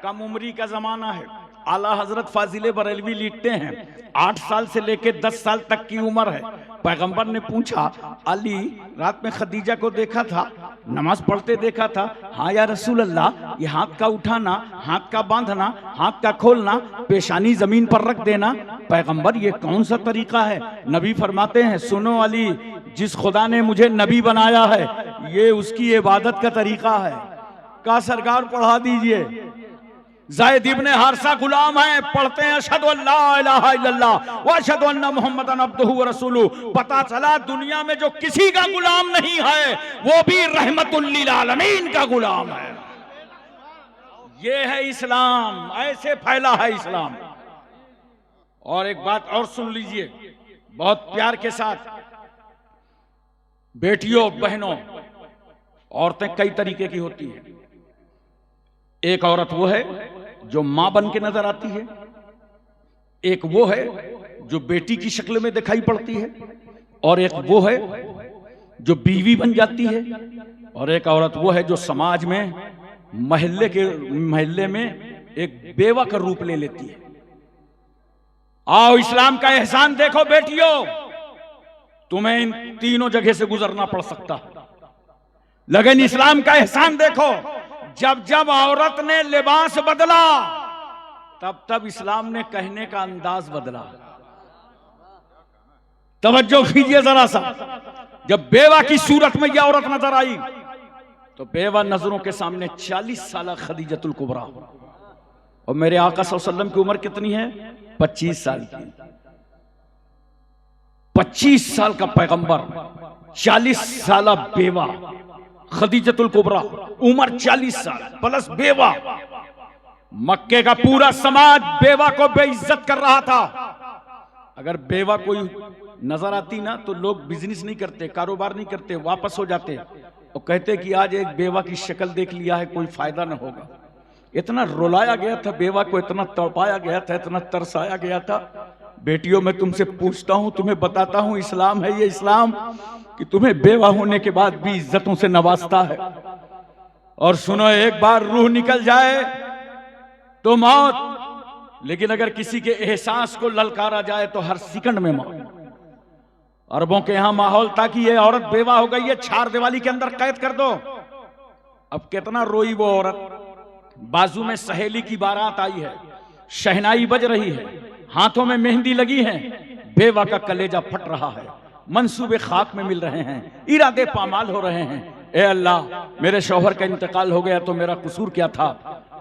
कम उम्री का जमाना है। आला हजरत फाजिले बरेलवी लिखते हैं 8 साल से लेकर 10 साल तक की उम्र है। पैगंबर ने पूछा, अली रात में खदीजा को देखा था, नमाज पढ़ते देखा था। हाँ या रसूल अल्लाह, ये हाथ का उठाना, हाथ का बांधना, हाथ का खोलना, पेशानी जमीन पर रख देना, पैगंबर ये कौन सा तरीका है? नबी फरमाते हैं, सुनो अली, जिस खुदा ने मुझे नबी बनाया है ये उसकी इबादत का तरीका है। का सरकार पढ़ा दीजिए। ज़ैद इब्ने हारिसा गुलाम है, पढ़ते हैं अशहदु अल्ला इलाहा इल्लल्लाह व अशहदु अन्ना मुहम्मदन अब्दुहु व रसूलुहु। पता चला दुनिया में जो किसी का गुलाम नहीं है वो भी रहमतुल लिल आलमीन का गुलाम है। ये है इस्लाम, ऐसे फैला है इस्लाम। और एक बात और सुन लीजिए बहुत प्यार के साथ। बेटियों बहनों, औरतें कई तरीके की होती हैं। एक औरत वो है जो मां बन के नजर आती है, एक वो है जो बेटी की शक्ल में दिखाई पड़ती है, और एक वो है जो बीवी बन जाती है, और एक औरत वो है जो समाज में महल्ले में एक बेवा का रूप ले लेती है। आओ इस्लाम का एहसान देखो बेटियों, तुम्हें इन तीनों जगह से गुजरना पड़ सकता है, लेकिन इस्लाम का एहसान देखो। जब जब औरत ने लिबास बदला तब तब इस्लाम ने कहने का अंदाज बदला। तवज्जो कीजिए जरा सा। जब बेवा की सूरत में यह औरत नजर आई तो बेवा नजरों के सामने 40 साल खदीजतुल कुबरा, और मेरे आका सल्लल्लाहु अलैहि वसल्लम की उम्र कितनी है? 25 साल की। 25 साल का पैगंबर, 40 साल बेवा खदीजतुल कुबरा, उम्र 40 साल प्लस बेवा। मक्के का पूरा समाज बेवा को बेइज्जत कर रहा था। अगर बेवा कोई नजर आती ना तो लोग बिजनेस नहीं करते, कारोबार नहीं करते, वापस हो जाते और कहते कि आज एक बेवा की शक्ल देख लिया है, कोई फायदा ना होगा। इतना रुलाया गया था बेवा को, इतना तड़पाया गया था, इतना तरसाया गया था। बेटियों, मैं तुमसे पूछता हूं, तुम्हें बताता हूं, इस्लाम है ये इस्लाम कि तुम्हें बेवा होने के बाद भी इज्जतों से नवाजता है। और सुनो, एक बार रूह निकल जाए तो मौत, लेकिन अगर किसी के एहसास को ललकारा जाए तो हर सेकंड में मौत। अरबों के यहां माहौल था कि ये औरत बेवा हो गई है, 4 दीवारी के अंदर कैद कर दो। अब कितना रोई वो औरत। बाजू में सहेली की बारात आई है, शहनाई बज रही है, हाथों में मेहंदी लगी है, बेवा का कलेजा फट रहा है, मंसूबे खाक में मिल रहे हैं, इरादे पामाल हो रहे हैं। ए अल्लाह, मेरे शौहर का इंतकाल हो गया तो मेरा कसूर क्या था?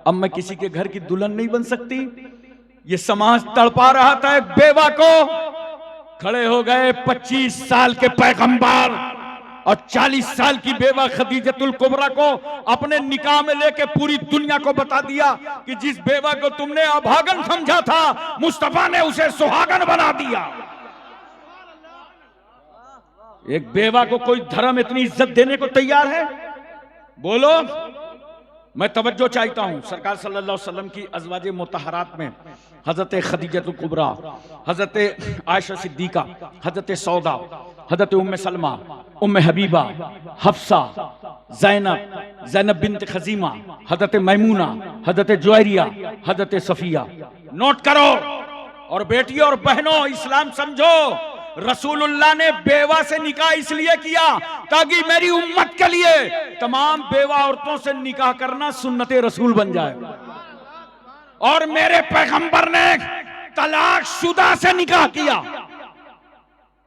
अब मैं किसी के घर की दुल्हन नहीं बन सकती। ये समाज तड़पा रहा था एक बेवा को। खड़े हो गए 25 साल के पैगंबर और 40 साल की बेवा खदीजतुल कुबरा को अपने निकाह में लेके पूरी दुनिया को बता दिया कि जिस बेवा को तुमने अभागन समझा था, मुस्तफा ने उसे सुहागन बना दिया। एक बेवा को कोई धर्म इतनी इज्जत देने को तैयार है? बोलो। मैं तवज्जो चाहता हूं, सरकार सल्लल्लाहु अलैहि वसल्लम की अज़वाजे मुतहरात में हजरत खदीजतुल कुबरा, हजरत आयशा सिद्दीका, हजरत सौदा, हजरत उम्मे सलमा, उम्मे हबीबा, हफ्सा, ज़ैनब बिन्त खजीमा, हजरत मैमूना, हजरत जुवैरिया, हजरत सफिया। नोट करो। और बेटियों और बहनों, इस्लाम समझो। रसूलुल्लाह ने बेवा से निकाह इसलिए किया ताकि मेरी उम्मत के लिए तमाम बेवा औरतों से निकाह करना सुन्नते रसूल बन जाए। और मेरे पैगंबर ने तलाकशुदा से निकाह किया,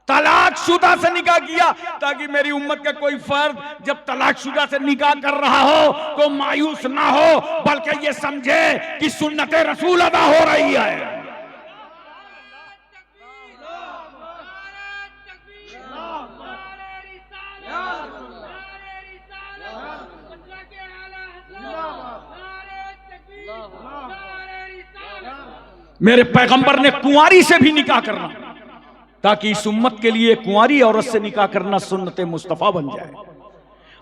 तलाकशुदा से निकाह किया ताकि मेरी उम्मत का कोई फर्द जब तलाकशुदा से निकाह कर रहा हो तो मायूस ना हो, बल्कि ये समझे कि सुन्नते रसूल अदा हो रही है। मेरे पैगंबर ने कुंवारी से भी निकाह करना, ताकि इस उम्मत के लिए कुंवारी औरत से निकाह करना सुन्नत मुस्तफा बन जाए।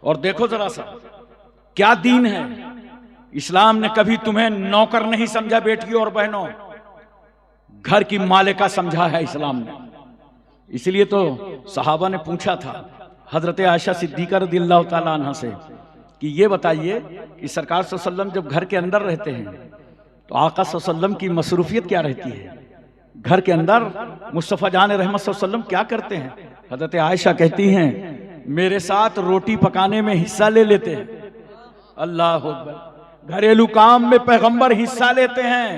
और देखो जरा सा क्या दीन है। इस्लाम ने कभी तुम्हें नौकर नहीं समझा बेटियों और बहनों, घर की मालिका समझा है इस्लाम ने। इसलिए तो सहाबा ने पूछा था हजरत आयशा सिद्दीका रज़ियल्लाहु ताला अन्हा से कि ये बताइए कि सरकार सल्लल्लाहु अलैहि वसल्लम जब घर के अंदर रहते हैं तो आका सल्लल्लाहु अलैहि वसल्लम की मसरूफियत क्या रहती है, घर के अंदर मुस्तफ़ा जान रहमत सल्लल्लाहु अलैहि वसल्लम क्या करते हैं। हजरत आयशा कहती हैं मेरे साथ रोटी पकाने में हिस्सा ले लेते हैं। अल्लाह अकबर, घरेलू काम में पैगंबर हिस्सा लेते हैं।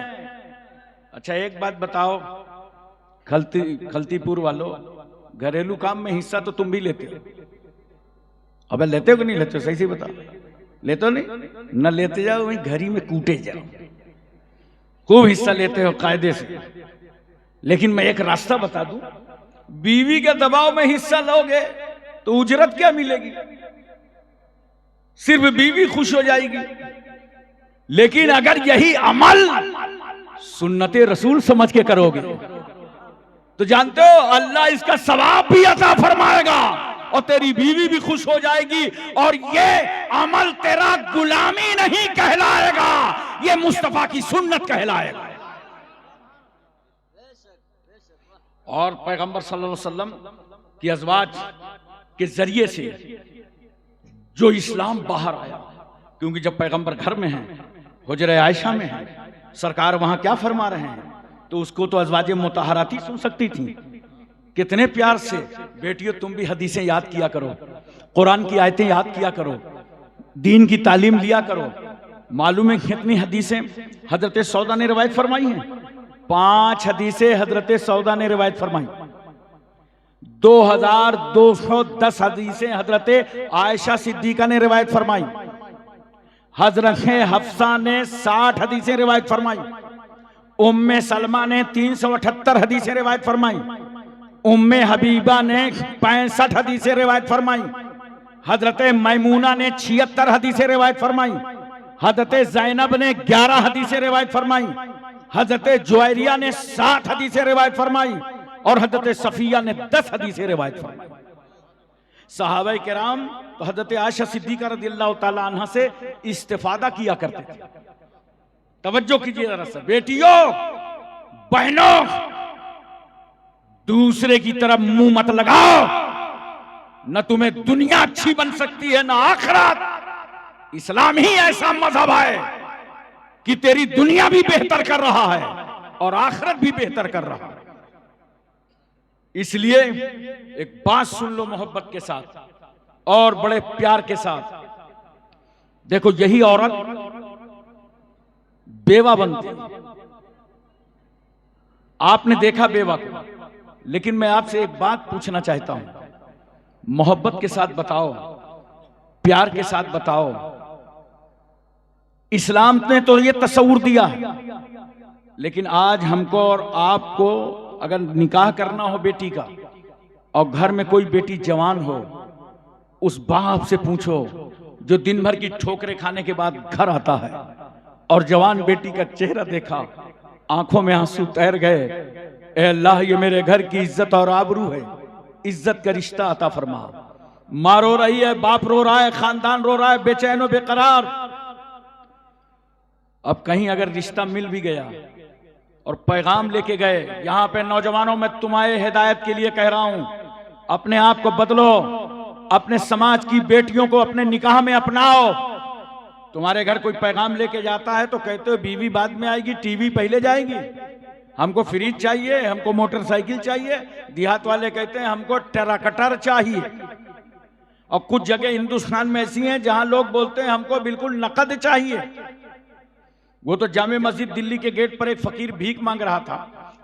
अच्छा एक बात बताओ खलतीपुर वालों, घरेलू काम में हिस्सा तो तुम भी लेते हो। अबे लेते हो कि नहीं लेते हो, सही से बताओ। लेते हो नहीं, न लेते जाओ वहीं घरी में कूटे जाओ, खूब हिस्सा लेते हो कायदे से। लेकिन मैं एक रास्ता बता दूं, बीवी के दबाव में हिस्सा लोगे तो उजरत क्या मिलेगी, सिर्फ बीवी खुश हो जाएगी। लेकिन अगर यही अमल सुन्नते रसूल समझ के करोगे तो जानते हो अल्लाह इसका सवाब भी अता फरमाएगा और तेरी बीवी भी खुश हो जाएगी। और ये अमल तेरा गुलामी नहीं कहलाएगा, ये मुस्तफा की सुन्नत कहलाएगा। और पैगंबर सल्लल्लाहु अलैहि वसल्लम की अज़वाज के जरिए से जो इस्लाम बाहर आया, क्योंकि जब पैगंबर घर में हैं, हुजरे आयशा में हैं, सरकार वहां क्या फरमा रहे हैं, तो उसको तो अज़वाजे मुतहराती सुन सकती थी। कितने प्यार से बेटियों तुम भी हदीसें याद किया करो, कुरान की आयतें याद किया करो, दीन की तालीम लिया करो। मालूम है कितनी हदीसें हजरत सौदा ने रिवायत फरमाई हैं? 5 हदीसें हजरत सौदा ने रिवायत फरमाई। 2210 हदीसें हजरत आयशा सिद्दीका ने रिवायत फरमाई। हजरत हफ्सा ने 60 हदीसें रिवायत फरमाई। उम्मे सलमा ने 378 हदीसें रिवायत फरमाई। उम्मे हबीबा ने 65 हदीसें रिवायत फरमाई। हजरत मैमूना ने 76 हदीसें रिवायत फरमाई। हजरत जैनब ने 11 हदीसें रिवायत फरमाई। हजरत जुवैरिया ने 60 हदीसें रिवायत फरमाई और हजरत सफिया ने 10 हदीसें रिवायत फरमाई। सहाबा किराम तो हजरत आयशा सिद्दीका रज़ियल्लाहु ताला अन्हा से इस्तिफादा किया करते थे। तवज्जो कीजिए जरा सा बेटियों बहनों, दूसरे की तरफ मुंह मत लगाओ, न तुम्हें दुनिया अच्छी बन सकती है न आखिरत। इस्लाम ही ऐसा मजहब है कि तेरी दुनिया भी बेहतर कर रहा है और आखिरत भी बेहतर कर रहा है। इसलिए एक बात सुन लो मोहब्बत के साथ और बड़े प्यार के साथ। देखो यही औरत बेवा बनती, आपने देखा बेवा को, लेकिन मैं आपसे एक बात पूछना चाहता हूं, मोहब्बत के साथ बताओ, प्यार के साथ बताओ। इस्लाम ने तो ये तस्वुर दिया है, लेकिन आज हमको और आपको अगर निकाह करना हो बेटी का और घर में कोई बेटी जवान हो, उस बाप से पूछो जो दिन भर की ठोकरें खाने के बाद घर आता है और जवान बेटी का चेहरा देखा, आंखों में आंसू तैर गए, ए अल्लाह ये मेरे घर की इज्जत और आबरू है, इज्जत का रिश्ता अता फरमा। माँ रो रही है, बाप रो रहा है, खानदान रो रहा है, बेचैन और बेकरार। अब कहीं अगर रिश्ता मिल भी गया और पैगाम लेके गए, यहां पे नौजवानों में तुम्हारे हिदायत के लिए कह रहा हूं, अपने आप को बदलो, अपने समाज की बेटियों को अपने निकाह में अपनाओ। तुम्हारे घर कोई पैगाम लेके जाता है तो कहते हो बीवी बाद में आएगी, टीवी पहले जाएगी, हमको फ्रिज चाहिए, हमको मोटरसाइकिल चाहिए। देहात वाले कहते हैं हमको ट्रैक्टर चाहिए। और कुछ जगह हिंदुस्तान में ऐसी हैं जहां लोग बोलते हैं हमको बिल्कुल नकद चाहिए। वो तो जामे मस्जिद दिल्ली के गेट पर एक फकीर भीख मांग रहा था,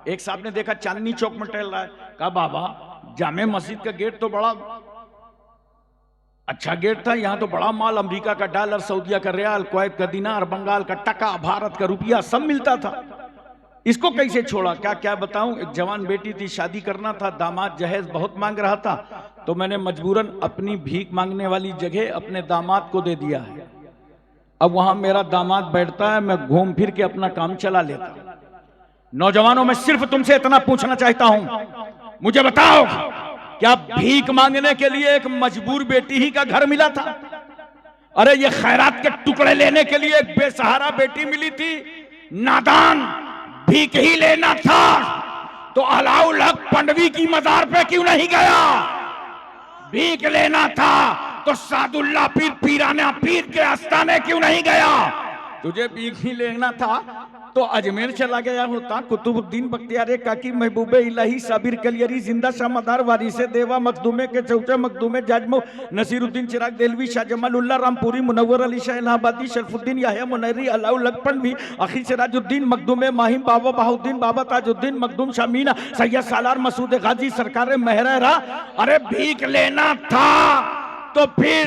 एक साहब ने देखा चांदनी चौक में टहल रहा है, कहा बाबा जामे मस्जिद का गेट तो बड़ा अच्छा गेट था, यहाँ तो बड़ा माल, अमेरिका का डॉलर, सऊदिया का रियाल, कुवैत का दिनार, बंगाल का टका, भारत का रुपया सब मिलता था, इसको कैसे छोड़ा। क्या क्या बताऊं, एक जवान बेटी थी, शादी करना था, दामाद जहेज बहुत मांग रहा था, तो मैंने मजबूरन अपनी भीख मांगने वाली जगह अपने दामाद को दे दिया है। अब वहां मेरा दामाद बैठता है, मैं घूम फिर के अपना काम चला लेता। नौजवानों में सिर्फ तुमसे इतना पूछना चाहता हूं, मुझे बताओ क्या भीख मांगने के लिए एक मजबूर बेटी ही का घर मिला था? अरे ये खैरात के टुकड़े लेने के लिए एक बेसहारा बेटी मिली थी? नादान, भीख ही लेना था तो अलाउल हक पंडवी की मजार पे क्यों नहीं गया? भीख लेना था तो सादुल्ला पीर पीराना पीर के आस्थाने क्यों नहीं गया? तुझे भीख ही लेना था तो अजमेर चला गया होता। कुतुबुद्दीन बख्तियार काकी, महबूबे इलाही, साबिर कलियरी, जिंदा शाह मदार, वारिसे देवा, मखदूमे के चौथे, मखदूमे जाजमो, नसीरुद्दीन चिराग देलवी, शाह जमालुल्लाह रामपुरी, मुनव्वर अली शाह इलाहाबादी, शरफुद्दीन याहिया मुनैरी, अलाउल हक पनवी, अखी सिराजुद्दीन, मखदूमे माहिम, बाबा बहाउद्दीन, बाबा ताजुद्दीन, मखदूम शामीना, सैयद सालार मसूद गाजी, सरकार महरा। अरे भीख लेना था तो फिर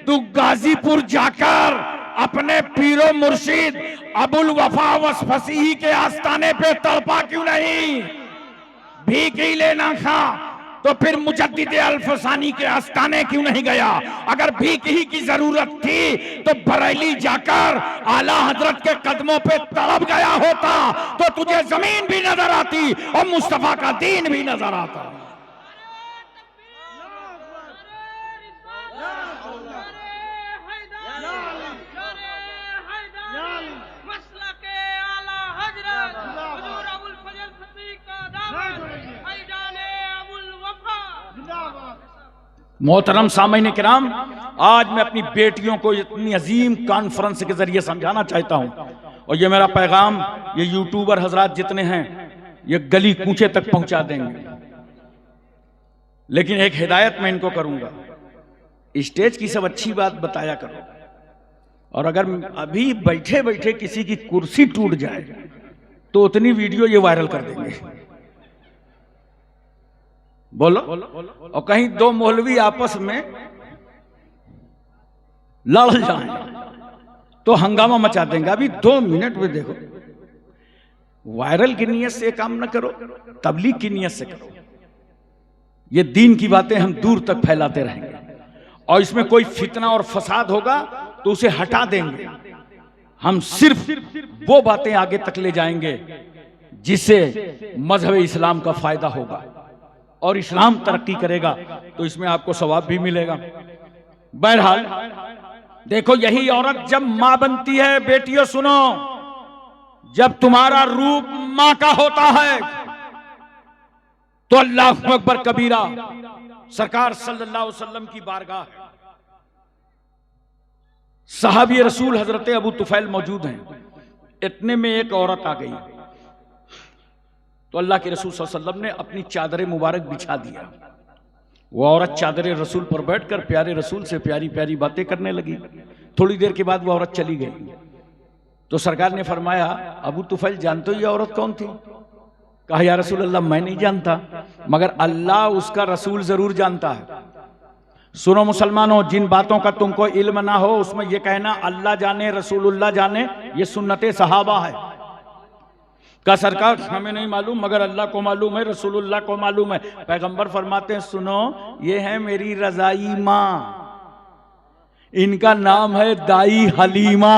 तू गाजीपुर जाकर अपने पीरो मुर्शिद अबुल वफा वसफसीही के आस्थाने पे तड़पा क्यों नहीं? भीख ही लेना था तो फिर मुजद्दिद अल्फसानी के आस्थाने क्यों नहीं गया? अगर भीख ही की जरूरत थी तो बरेली जाकर आला हजरत के कदमों पे तड़प गया होता तो तुझे जमीन भी नजर आती और मुस्तफा का दीन भी नजर आता। मोहतरम सामईन किराम, आज मैं अपनी बेटियों को इतनी अजीम कॉन्फ्रेंस के जरिए समझाना चाहता हूं, और ये मेरा पैगाम ये यूट्यूबर हजरात जितने हैं ये गली कूचे तक पहुंचा देंगे, लेकिन एक हिदायत मैं इनको करूंगा, स्टेज की सब अच्छी बात बताया करो, और अगर अभी बैठे बैठे किसी की कुर्सी टूट जाए तो उतनी वीडियो ये वायरल कर देंगे। बोलो। और कहीं दो मौलवी आपस में लड़ जाएं तो हंगामा मचा देंगे। अभी 2 मिनट में देखो, वायरल की नीयत से काम न करो, तबलीग की नीयत से करो। ये दीन की बातें हम दूर तक फैलाते रहेंगे, और इसमें कोई फितना और फसाद होगा तो उसे हटा देंगे। हम सिर्फ वो बातें आगे तक ले जाएंगे जिससे मजहब इस्लाम का फायदा होगा और इस्लाम तरक्की करेगा, तो इसमें आपको सवाब भी मिलेगा। बहरहाल देखो, यही औरत जब मां बनती है, बेटियों सुनो, जब तुम्हारा रूप मां का होता है तो अल्लाहु अकबर कबीरा सरकार सल्लल्लाहु अलैहि वसल्लम की बारगाह है। सहाबी रसूल हजरत अबू तुफैल मौजूद हैं। इतने में एक औरत आ गई तो अल्लाह के रसूल सल्लल्लाहु अलैहि वसल्लम ने अपनी चादर मुबारक बिछा दिया। वो औरत चादर रसूल पर बैठकर प्यारे रसूल से प्यारी प्यारी बातें करने लगी। थोड़ी देर के बाद वो औरत चली गई तो सरकार ने फरमाया, अबू तुफैल जानते हो ये औरत कौन थी? कहा, या रसूल अल्लाह मैं नहीं जानता, मगर अल्लाह उसका रसूल जरूर जानता है। सुनो मुसलमानों, जिन बातों का तुमको इल्म ना हो उसमें यह कहना अल्लाह जाने रसूलुल्लाह जाने, ये सुन्नते सहाबा है। का सरकार हमें नहीं मालूम मगर अल्लाह को मालूम है, रसूलुल्लाह को मालूम है। पैगंबर फरमाते हैं, सुनो ये है मेरी रजाई माँ, इनका नाम है दाई हलीमा।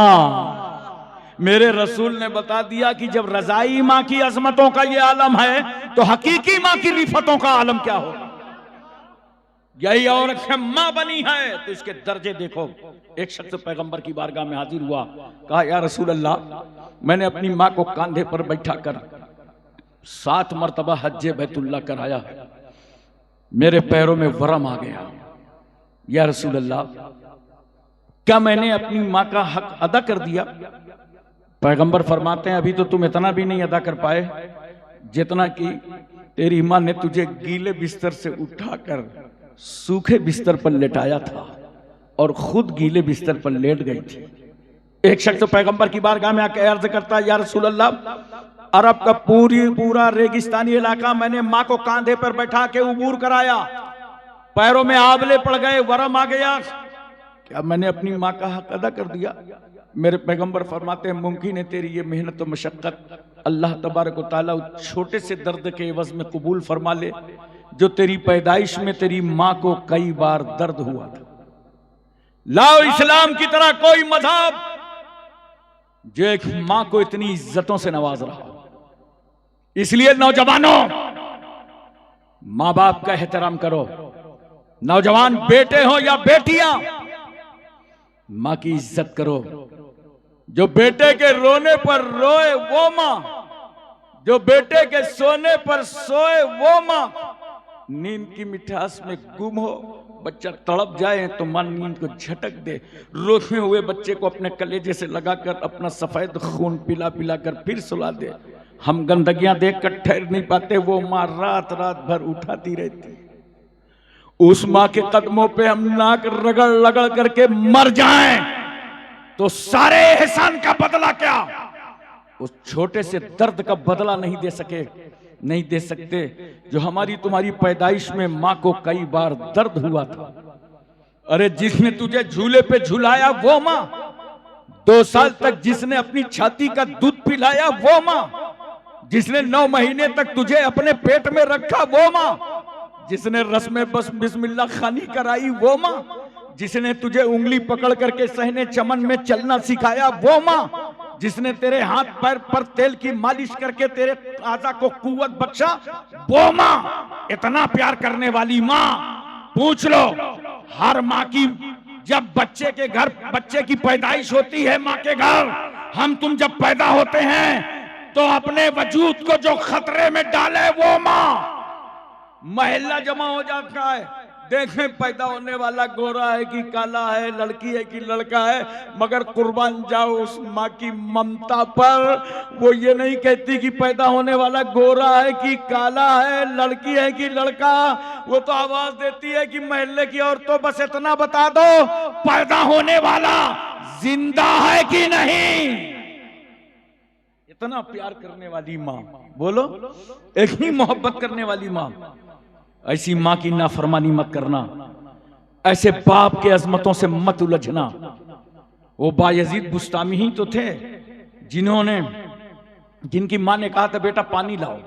मेरे रसूल ने बता दिया कि जब रजाई माँ की अजमतों का ये आलम है तो हकीकी माँ की रिफतों का आलम क्या होगा। यही औरत माँ बनी है तो इसके दर्जे देखो। एक शख्स पैगंबर की बारगाह में हाजिर हुआ, कहा, या रसूल अल्लाह मैंने अपनी माँ को कांधे पर बैठा कर 7 मरतबा हज्जे बैतुल्लाह कराया, मेरे पैरों में वरम आ गया। या रसूल अल्लाह क्या मैंने अपनी माँ का हक अदा कर दिया? पैगंबर फरमाते हैं, अभी तो तुम इतना भी नहीं अदा कर पाए जितना कि तेरी माँ ने तुझे गीले बिस्तर से उठाकर सूखे बिस्तर पर लेटाया था और खुद गीले बिस्तर पर लेट गई थी। एक शख्स तो पैगंबर की बारगाह में आकर अर्ज करता है, या रसूल अल्लाह अरब का पूरा रेगिस्तानी इलाका मैंने माँ को कांधे पर बैठा के उबूर कराया, पैरों में आबले पड़ गए, वरम आ गया, क्या मैंने अपनी माँ का हक अदा कर दिया? मेरे पैगंबर फरमाते हैं, मुमकिन है तेरी ये मेहनत और मशक्कत अल्लाह तबारक व तआला छोटे से दर्द के एवज में कबूल फरमा ले जो तेरी पैदाइश में तेरी माँ को कई बार दर्द हुआ था। लाओ इस्लाम की तरह कोई मजहब जो एक माँ को इतनी इज्जतों से नवाज रहा। इसलिए नौजवानों, मां बाप का एहतराम करो। नौजवान बेटे हो या बेटियां, मां की इज्जत करो। जो बेटे के रोने पर रोए वो मां, जो बेटे के सोने पर सोए वो मां। नींद की मिठास में गुम हो, बच्चा तड़प जाए तो मां नींद को झटक दे। रोते हुए बच्चे को अपने कलेजे से लगाकर अपना सफेद खून पिला पिला कर फिर सुला दे। हम गंदगियां देखकर ठहर नहीं पाते, वो मां रात रात भर उठाती रहती। उस मां के कदमों पे हम नाक रगड़ रगड़ करके मर जाएं तो सारे एहसान का बदला क्या, उस छोटे से दर्द का बदला नहीं दे सकते जो हमारी तुम्हारी पैदाइश में मां को कई बार दर्द हुआ था। अरे जिसने तुझे झूले पे झुलाया वो मां, 2 साल तक जिसने अपनी छाती का दूध पिलाया वो मां, जिसने 9 महीने तक तुझे अपने पेट में रखा वो मां, जिसने रस्म बस बिस्मिल्लाह खानी कराई वो मां, जिसने तुझे उंगली पकड़ करके सहने चमन में चलना सिखाया वो मां, जिसने तेरे हाथ पैर पर तेल की मालिश करके तेरे आजा को कुव्वत बख्शा वो मां। इतना प्यार करने वाली मां, पूछ लो हर मां की, जब बच्चे के घर बच्चे की पैदाइश होती है मां के घर, हम तुम जब पैदा होते हैं तो अपने वजूद को जो खतरे में डाले वो मां। महल्ला जमा हो जाता है, देखें पैदा होने वाला गोरा है कि काला है, लड़की है कि लड़का है, मगर कुर्बान जाओ उस माँ की ममता पर। वो ये नहीं कहती कि पैदा होने वाला गोरा है कि काला है, लड़की है कि लड़का। वो तो आवाज देती है कि महल्ले की औरतों बस इतना बता दो पैदा होने वाला जिंदा है कि नहीं। इतना प्यार करने वाली माँ, बोलो एक ही मोहब्बत करने वाली माँ। ऐसी मां की नाफरमानी मत करना, ऐसे बाप के अजमतों से मत उलझना। वो बायजीद बुस्तामी ही तो थे जिनकी मां ने कहा था बेटा पानी लाओ।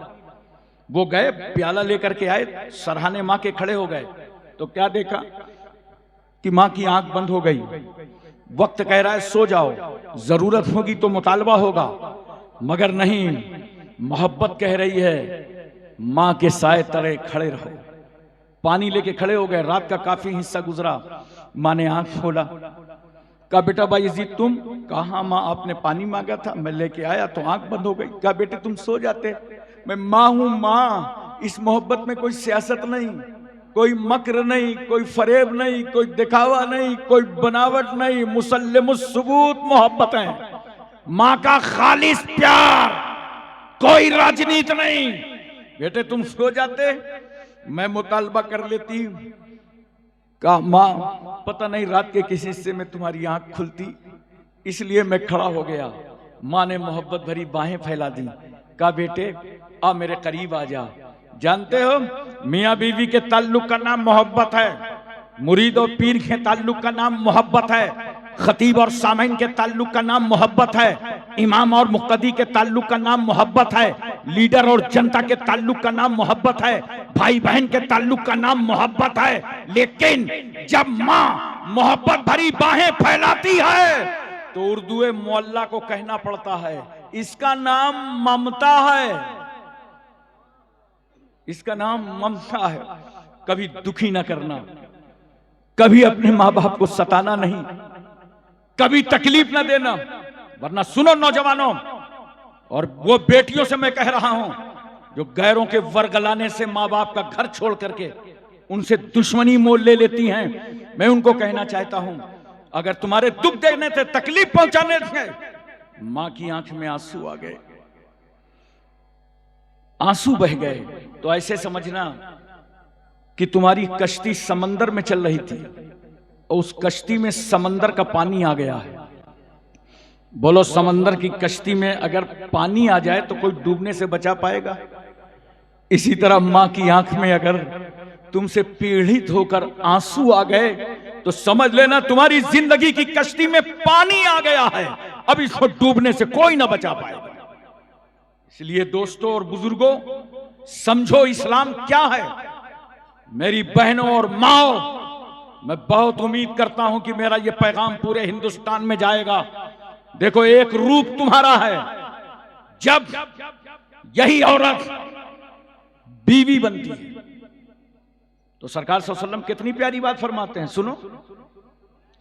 वो गए प्याला लेकर के आए, सरहाने मां के खड़े हो गए तो क्या देखा कि मां की आंख बंद हो गई। वक्त कह रहा है सो जाओ, जरूरत होगी तो मुतालबा होगा, मगर नहीं, मोहब्बत कह रही है मां के साए तले खड़े रहो। पानी लेके खड़े हो गए, रात का काफी हिस्सा गुजरा। मां ने आंख खोला, कहा बेटा बायजीद तुम? कहा मां आपने पानी मांगा था, मैं लेके आया तो आंख बंद हो गई। कहा बेटे तुम सो जाते। मैं मां हूं मां, इस मोहब्बत में कोई सियासत नहीं, कोई मक्र नहीं, कोई फरेब नहीं, कोई दिखावा नहीं, कोई बनावट नहीं, मुसल्लिमुस सुबूत मोहब्बत है। मां का खालिस प्यार, कोई राजनीति नहीं। बेटे तुम सो जाते, मैं मुतालबा कर लेती। कहा मां पता नहीं रात के किस हिस्से में तुम्हारी आंख खुलती, इसलिए मैं खड़ा हो गया। मां ने मोहब्बत भरी बाहें फैला दी। कहा बेटे आ मेरे करीब आ जा। जानते हो मियां बीवी के ताल्लुक का नाम मोहब्बत है, मुरीद और पीर के ताल्लुक का नाम मोहब्बत है, खतीब और सामीन के ताल्लुक का नाम मोहब्बत है, इमाम और मुक्तदी के ताल्लुक का नाम मोहब्बत है, लीडर और जनता के ताल्लुक का नाम मोहब्बत है, भाई बहन के ताल्लुक का नाम मोहब्बत है। लेकिन जब मां मोहब्बत भरी बाहें फैलाती है तो उर्दू मोहल्ला को कहना पड़ता है इसका नाम ममता है, इसका नाम ममता है। कभी दुखी ना करना, कभी अपने मां बाप को सताना नहीं, कभी तकलीफ ना देना। वरना सुनो नौजवानों, और वो बेटियों से मैं कह रहा हूं जो गैरों के वरगलाने से मां बाप का घर छोड़ करके उनसे दुश्मनी मोल ले लेती हैं, मैं उनको कहना चाहता हूं अगर तुम्हारे दुख देने से, तकलीफ पहुंचाने से मां की आंख में आंसू आ गए, आंसू बह गए, तो ऐसे समझना कि तुम्हारी कश्ती समंदर में चल रही थी और उस कश्ती में समंदर का पानी आ गया है। बोलो समंदर की कश्ती में अगर पानी आ जाए तो कोई डूबने से बचा पाएगा? इसी तरह मां की आंख में अगर तुमसे पीड़ित होकर आंसू आ गए तो समझ लेना तुम्हारी जिंदगी की कश्ती में पानी आ गया है, अब इसको डूबने से कोई ना बचा पाएगा। इसलिए दोस्तों और बुजुर्गों, समझो इस्लाम क्या है। मेरी बहनों और माओ, मैं बहुत उम्मीद करता हूं कि मेरा यह पैगाम पूरे हिंदुस्तान में जाएगा। देखो एक रूप तुम्हारा है, यही औरत बीवी बनती है। तो सरकार सल्लल्लाहु अलैहि वसल्लम कितनी प्यारी बात फरमाते हैं, सुनो।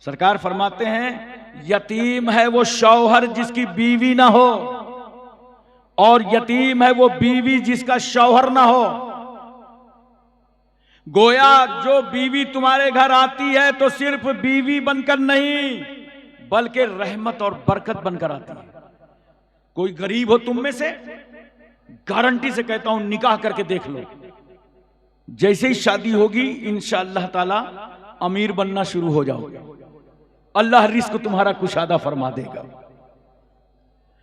सरकार फरमाते हैं यतीम है वो शौहर जिसकी बीवी ना हो, और यतीम है वो बीवी जिसका शौहर ना हो। गोया जो बीवी तुम्हारे घर आती है तो सिर्फ बीवी बनकर नहीं, बल्कि रहमत और बरकत बनकर आती है। कोई गरीब हो तुम में से, गारंटी से कहता हूं निकाह करके देख लो, जैसे ही शादी होगी इंशाअल्लाह ताला अमीर बनना शुरू हो जाओगे, अल्लाह रिस्क तुम्हारा कुशादा फरमा देगा।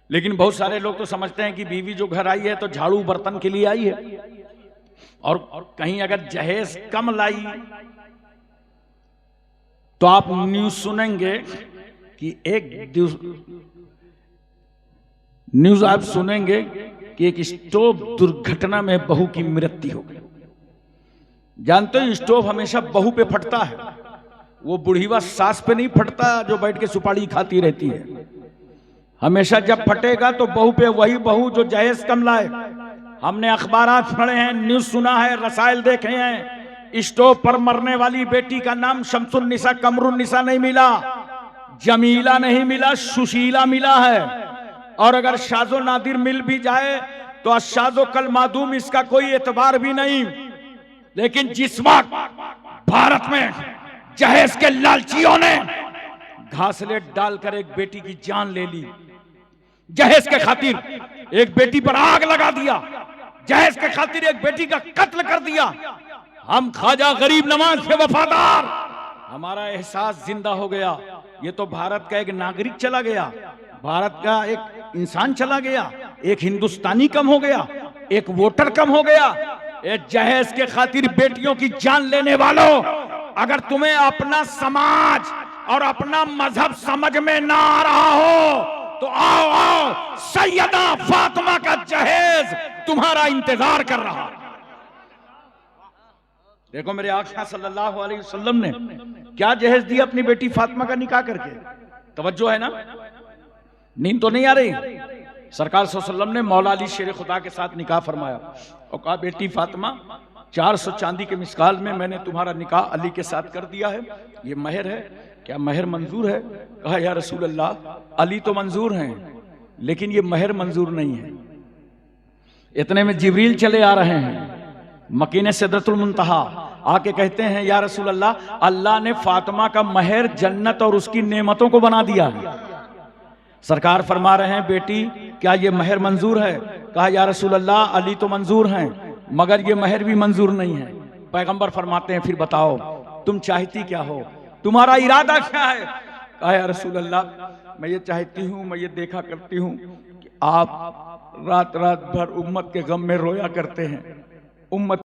लेकिन बहुत सारे लोग तो समझते हैं कि बीवी जो घर आई है तो झाड़ू बर्तन के लिए आई है, और कहीं अगर जहेज कम लाई तो आप न्यूज सुनेंगे कि न्यूज आप सुनेंगे कि एक स्टोव दुर्घटना में बहू की मृत्यु हो गई। जानते हो स्टोव हमेशा बहू पे फटता है, वो बुढ़ीवा सास पे नहीं फटता जो बैठ के सुपारी खाती रहती है। हमेशा जब फटेगा तो बहू पे, वही बहू जो जहेज कम लाए। हमने अखबारात पढ़े हैं, न्यूज सुना है, रसायल देखे हैं। स्टोव पर मरने वाली बेटी का नाम शमसुन्निसा कमरुन्निसा नहीं मिला, जमीला नहीं मिला, सुशीला मिला है। और अगर शाजो नादिर मिल भी जाए तो अशाजो कल मादूम, इसका कोई एतबार भी नहीं। लेकिन जिस वक्त भारत में जहेज के लालचियों ने घासलेट डालकर एक बेटी की जान ले ली, जहेज के खातिर एक बेटी पर आग लगा दिया, जहेज के खातिर एक बेटी का कत्ल कर दिया, हम ख्वाजा गरीब नवाज के वफादार, हमारा एहसास जिंदा हो गया। ये तो भारत का एक नागरिक चला गया, भारत का एक इंसान चला गया, एक हिंदुस्तानी कम हो गया, एक वोटर कम हो गया। एक जहेज के खातिर बेटियों की जान लेने वालों, अगर तुम्हें अपना समाज और अपना मजहब समझ में ना आ रहा हो तो आओ आओ, सैयदा फातिमा का जहेज तुम्हारा इंतजार कर रहा। देखो मेरे आका सल्लल्लाहु अलैहि वसल्लम ने क्या जहेज दिया अपनी बेटी फातिमा का निकाह करके। तवज्जो है ना, नींद तो नहीं आ रही। सरकार सल्लल्लाहु अलैहि वसल्लम ने मौला अली शेर खुदा के साथ निकाह फरमाया और कहा बेटी फातिमा 400 चांदी के मिसकाल में मैंने तुम्हारा निकाह अली के साथ कर दिया है, ये महर है, क्या महर मंजूर है? कहा या रसूल अल्लाह, अली तो मंजूर हैं लेकिन ये महर मंजूर नहीं है। इतने में जिब्रील चले आ रहे हैं, मकीने सिदरतुल मुंतहा, आके कहते हैं या रसूल अल्लाह, अल्लाह ने फातिमा का महर जन्नत और उसकी नेमतों को बना दिया है। सरकार फरमा रहे हैं बेटी क्या ये महर मंजूर है? कहा या रसूल अल्लाह, अली तो मंजूर हैं मगर ये महर भी मंजूर नहीं है। पैगंबर फरमाते हैं फिर बताओ तुम चाहती क्या हो, तुम्हारा इरादा क्या है? कहा या रसूल अल्लाह, मैं ये चाहती हूँ, मैं ये देखा करती हूँ कि आप रात रात भर उम्मत के गम में रोया करते हैं, उम्मत